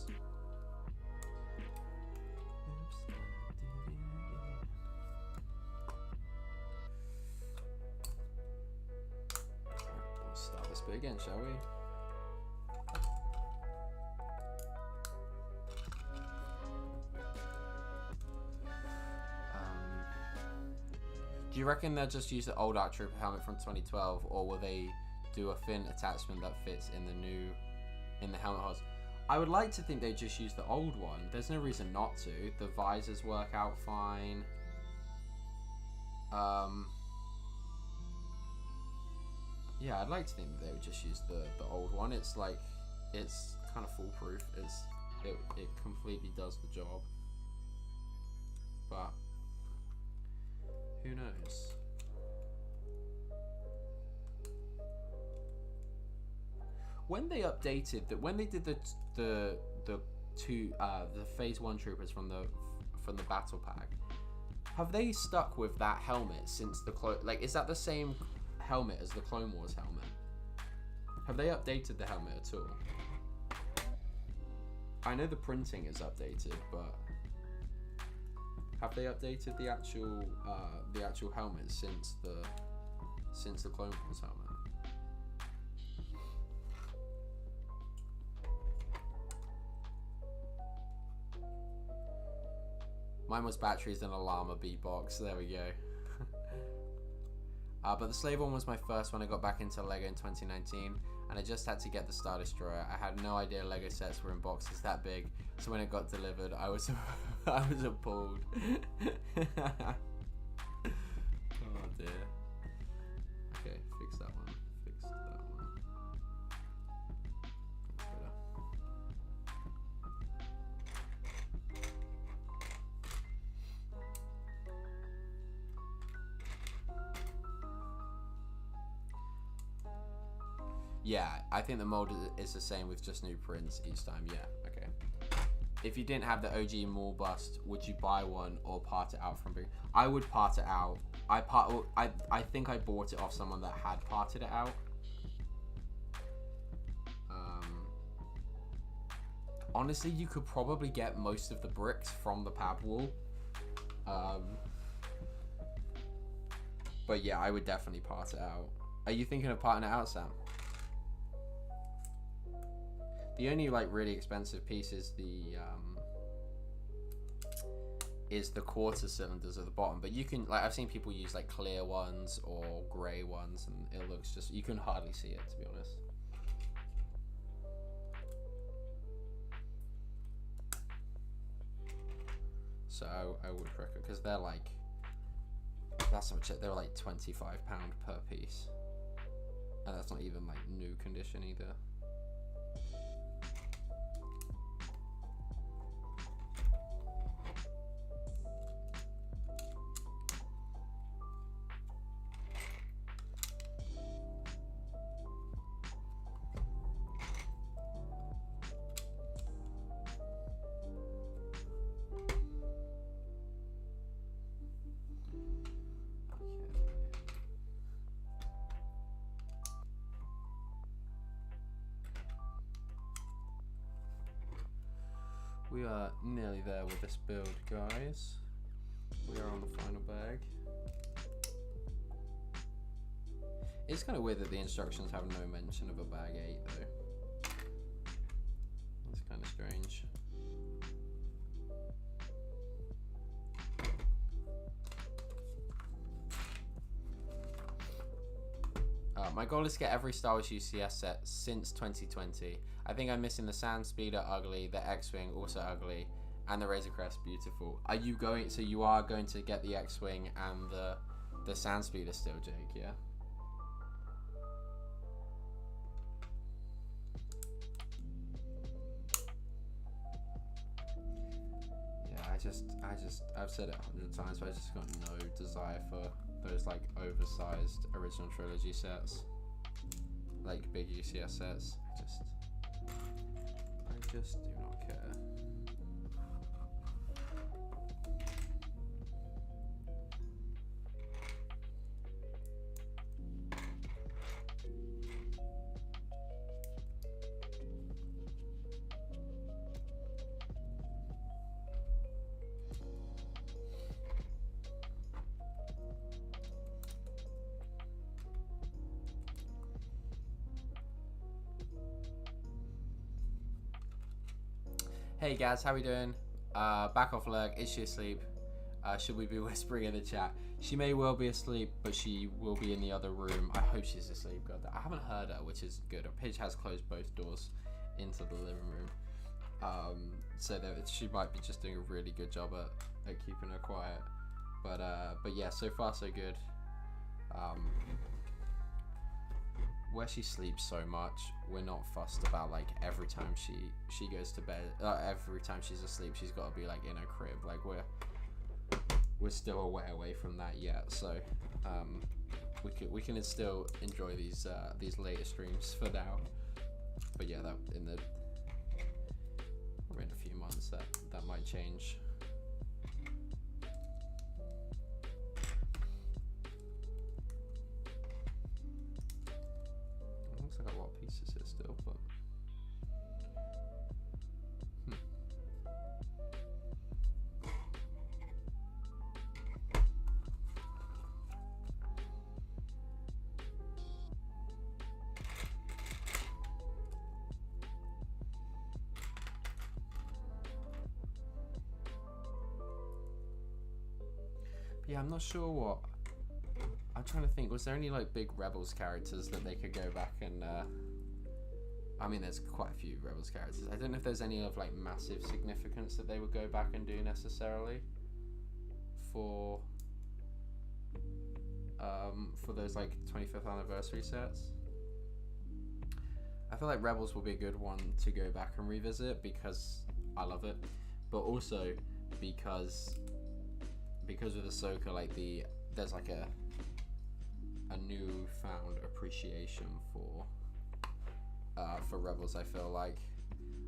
Let's start this bit again, shall we? Do you reckon they'll just use the old Arc Trooper helmet from 2012, or will they do a fin attachment that fits in the helmet holes? I would like to think they just use the old one. There's no reason not to. The visors work out fine. Yeah, I'd like to think that they would just use the old one. It's like, it's kind of foolproof. It completely does the job. But who knows? When they updated that, when they did the phase 1 troopers from the battle pack, have they stuck with that helmet since the is that the same helmet as the Clone Wars helmet? Have they updated the helmet at all? I know the printing is updated, but have they updated the actual helmet since the Clone Wars helmet? Mine was batteries and a llama beatbox. There we go. But the slave one was my first when I got back into Lego in 2019, and I just had to get the Star Destroyer. I had no idea Lego sets were in boxes that big, so when it got delivered, I was appalled. Oh dear. Okay, fix that one. Fix that one. That's better. Yeah, I think the mold is the same with just new prints each time. Yeah, okay. If you didn't have the OG Maul bust, would you buy one or part it out from big? I would part it out. I think I bought it off someone that had parted it out. Honestly, you could probably get most of the bricks from the pad wall. But yeah, I would definitely part it out. Are you thinking of parting it out, Sam? The only like really expensive piece is the quarter cylinders at the bottom, but you can, like, I've seen people use like clear ones or grey ones, and it looks just, you can hardly see it, to be honest. So I would recommend, because they're like, that's how much they're like £25 per piece, and that's not even like new condition either. We are nearly there with this build, guys. We are on the final bag. It's kind of weird that the instructions have no mention of a bag 8 though. It's kind of strange. My goal is to get every Star Wars UCS set since 2020. I think I'm missing the Sand Speeder ugly, the X-Wing also ugly, and the Razor Crest beautiful. Are you going? So you are going to get the X-Wing and the Sand Speeder still, Jake? Yeah. I've said it 100 times, but I just got no desire for those like oversized original trilogy sets, like big UCS sets. I just do not care. Hey guys, how we doing? Back off lurk. Is she asleep? Should we be whispering in the chat? She may well be asleep, but she will be in the other room. I hope she's asleep. God, I haven't heard her, which is good. Pidge has closed both doors into the living room, so that she might be just doing a really good job at keeping her quiet. But yeah, so far so good. Where she sleeps so much, we're not fussed about like every time she goes to bed, every time she's asleep she's got to be like in her crib. Like we're still a way away from that yet, so we can still enjoy these later streams for now. But yeah, that we're in a few months that might change. Looks like a lot of pieces here still, but yeah, I'm not sure what. I'm trying to think, was there any like big Rebels characters that they could go back and I mean there's quite a few Rebels characters. I don't know if there's any of like massive significance that they would go back and do necessarily for those like 25th anniversary sets. I feel like Rebels will be a good one to go back and revisit because I love it, but also because with Ahsoka, like there's like a newfound appreciation for Rebels, I feel like,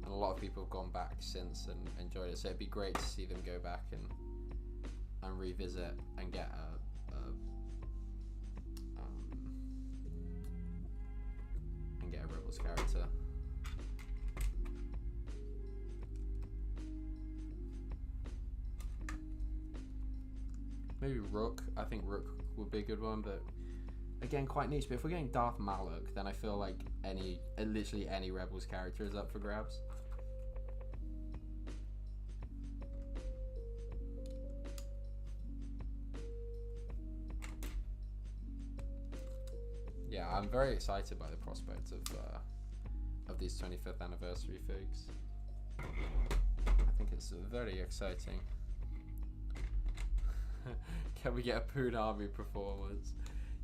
and a lot of people have gone back since and enjoyed it, so it'd be great to see them go back and revisit and get a Rebels character. Maybe Rook. I think Rook would be a good one, but again, quite niche. But if we're getting Darth Malak, then I feel like literally any Rebels character is up for grabs. Yeah, I'm very excited by the prospect of these 25th anniversary figs. I think it's very exciting. Can we get a Poon Army performance?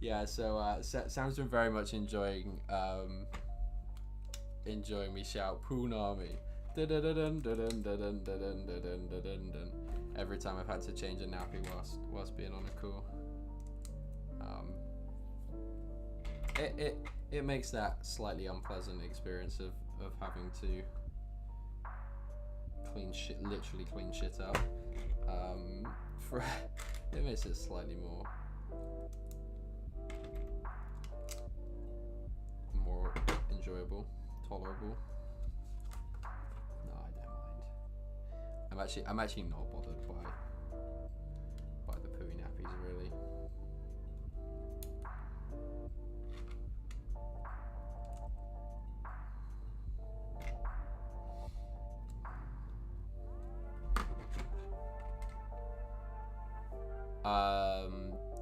Yeah, so Sam's been very much enjoying me shout Poon Army every time I've had to change a nappy whilst being on a call. It makes that slightly unpleasant experience of having to literally clean shit up. It makes it slightly more enjoyable, tolerable. No, I don't mind. I'm actually not bothered by the pooey nappies really.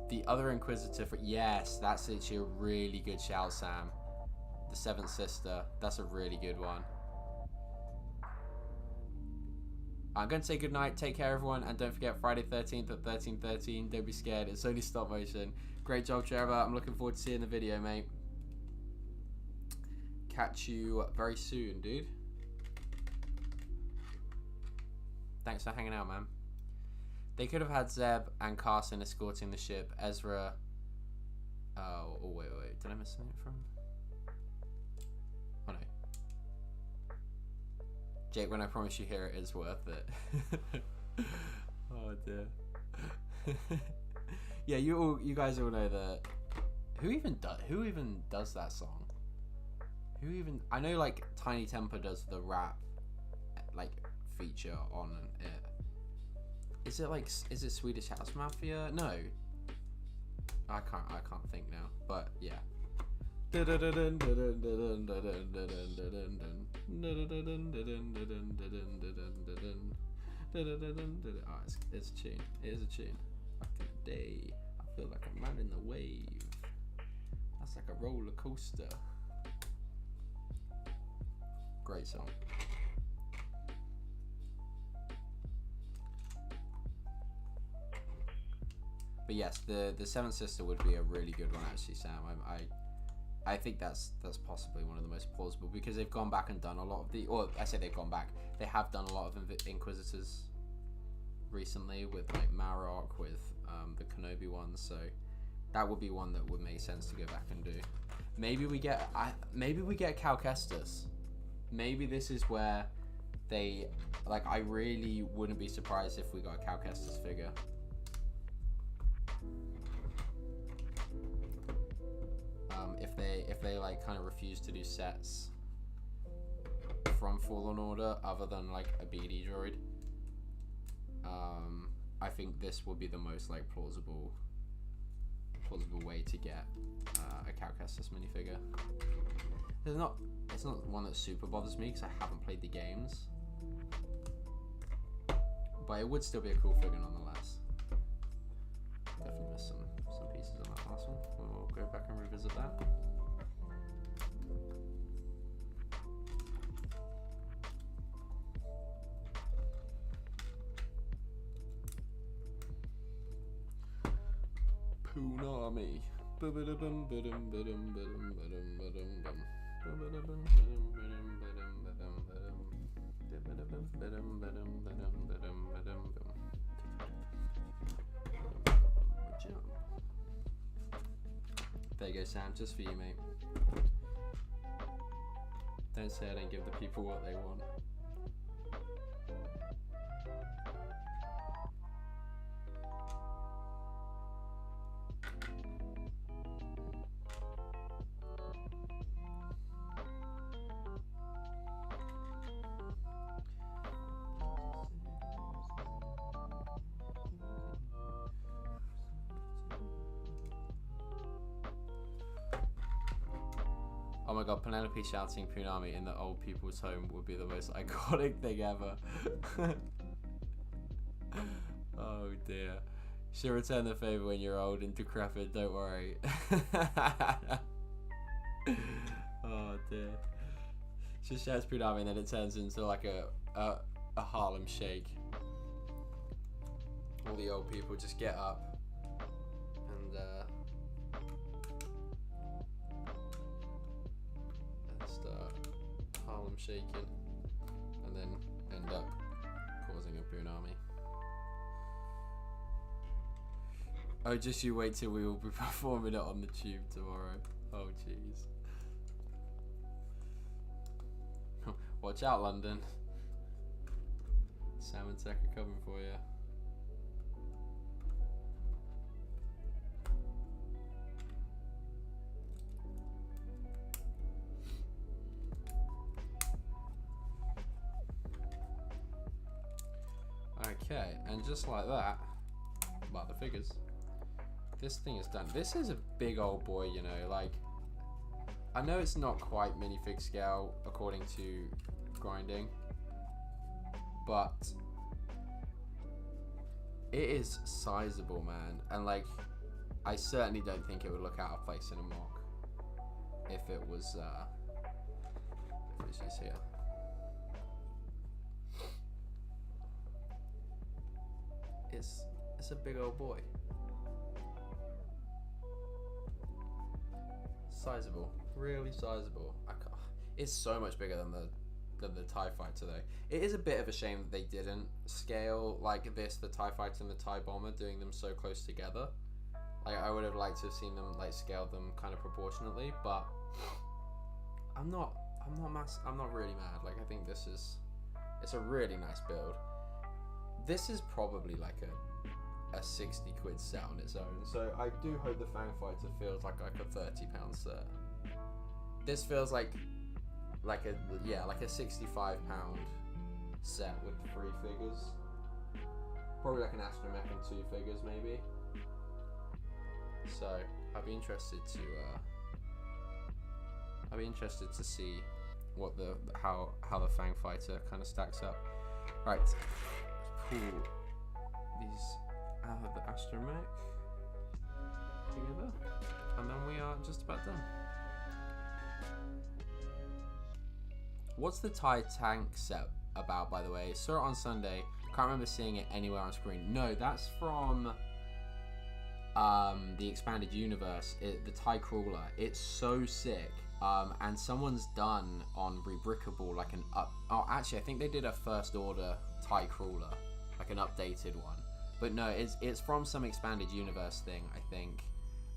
The other Inquisitor for, yes, that's actually a really good shout, Sam. The Seventh Sister, that's a really good one. I'm going to say goodnight, take care everyone, and don't forget Friday 13th at 13:13, don't be scared, it's only stop motion. Great job, Trevor, I'm looking forward to seeing the video, mate. Catch you very soon, dude. Thanks for hanging out, man. They could have had Zeb and Carson escorting the ship. Ezra. Oh, wait. Did I miss something from? Oh, no. Jake, when I promise you here, it is worth it. Oh, dear. Yeah, you guys all know that. Who even does that song? I know, like, Tiny Temper does the rap, like, feature on it. Is it Swedish House Mafia? No. I can't think now. But yeah. Oh, it's a tune. It is a tune. Back in the day, I feel like I'm riding the wave. That's like a roller coaster. Great song. But yes, the Seventh Sister would be a really good one, actually, Sam. I think that's possibly one of the most plausible, because they've gone back and done a lot of the, or I say they've gone back, they have done a lot of Inquisitors recently with like Marok, with the Kenobi ones, so that would be one that would make sense to go back and do. Maybe we get Cal Kestis. Maybe this is where they, like, I really wouldn't be surprised if we got a Cal Kestis figure. If they like kind of refuse to do sets from Fallen Order other than like a BD droid, I think this will be the most like plausible way to get a Cal Kestis minifigure. It's not one that super bothers me because I haven't played the games, but it would still be a cool figure nonetheless. Definitely missed some pieces on that last one. We'll go back and revisit that. Poonami. There you go, Sam, just for you, mate. Don't say I don't give the people what they want. Oh my god, Penelope shouting Poonami in the old people's home would be the most iconic thing ever. Oh dear. She'll return the favour when you're old and decrepit, don't worry. Oh dear. She shouts Poonami and then it turns into like a Harlem Shake. All the old people just get up and start Harlem shaking and then end up causing a Poonami. Oh, just you wait till we will be performing it on the tube tomorrow. Oh jeez. Watch out, London. Sam and Tech are coming for you. Okay, and just like that, well, the figures, this thing is done. This is a big old boy, you know, like, I know it's not quite minifig scale according to grinding, but it is sizable, man. And like, I certainly don't think it would look out of place in a mock if it was just here. It's a big old boy. Sizable, really sizable. It's so much bigger than the TIE Fighter though. It is a bit of a shame that they didn't scale like this, the TIE Fighter and the TIE Bomber, doing them so close together. Like, I would have liked to have seen them like scale them kind of proportionately, but I'm not really mad. Like, I think it's a really nice build. This is probably like a 60 quid set on its own, so I do hope the Fang Fighter feels like a £30 set. This feels like a £65 set with 3 figures, probably like an astromech and 2 figures maybe. So I'd be interested to see what how the Fang Fighter kind of stacks up. Right, let's pull these out of the astromech together, and then we are just about done. What's the TIE tank set about, by the way? Saw it on Sunday. Can't remember seeing it anywhere on screen. No, that's from the expanded universe, the TIE crawler. It's so sick. And someone's done on Rebrickable like an up. Oh, actually, I think they did a first order TIE crawler, like an updated one. But no, it's from some expanded universe thing. I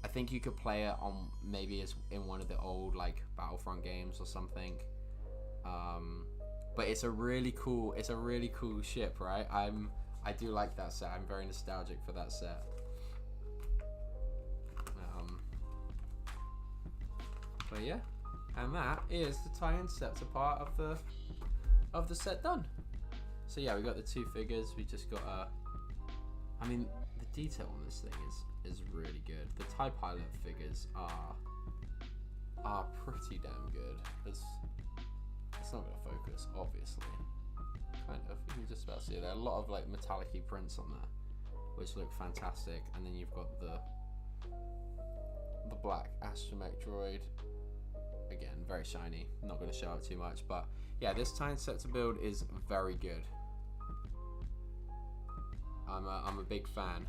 think you could play it on maybe as in one of the old like Battlefront games or something. But it's a really cool ship, right? I do like that set. I'm very nostalgic for that set. But yeah, and that is the TIE Interceptor part of the set done. So yeah, we got the 2 figures. We just got I mean, the detail on this thing is really good. The TIE Pilot figures are pretty damn good. It's not gonna focus, obviously. Kind of. You can just about see it. There are a lot of like metallic-y prints on there, which look fantastic. And then you've got the black astromech droid. Again, very shiny. Not going to show out too much, but yeah, this TIE Interceptor build is very good. I'm a big fan.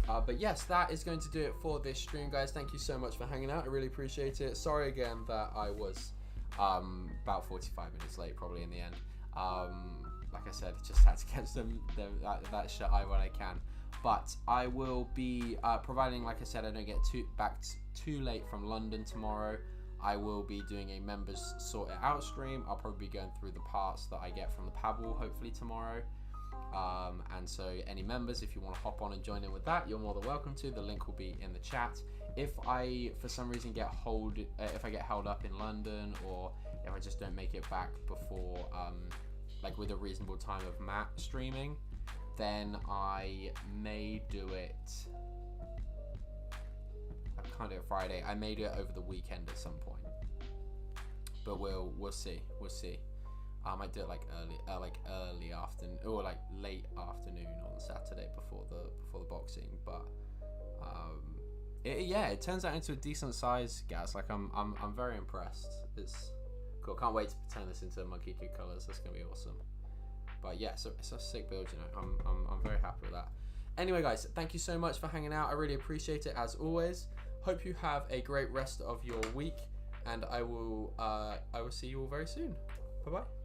But yes, that is going to do it for this stream, guys. Thank you so much for hanging out. I really appreciate it. Sorry again that I was about 45 minutes late, probably in the end. Like I said, just had to get that shut eye when I can. But I will be providing, like I said, I don't get back too late from London tomorrow. I will be doing a members sort it out stream. I'll probably be going through the parts that I get from the Pabble hopefully tomorrow. And so any members, if you want to hop on and join in with that, you're more than welcome to. The link will be in the chat. If I for some reason if I get held up in London, or if I just don't make it back before like with a reasonable time of Matt streaming, then I may do it. I can't do it Friday. I may do it over the weekend at some point, but we'll see. I might do it like early afternoon or like late afternoon on Saturday before the boxing. But it turns out into a decent size, guys. Like I'm very impressed. It's cool. Can't wait to turn this into Monkey Kid colors. That's gonna be awesome. But yeah, so it's a sick build, you know. I'm very happy with that. Anyway, guys, thank you so much for hanging out. I really appreciate it as always. Hope you have a great rest of your week, and I will see you all very soon. Bye bye.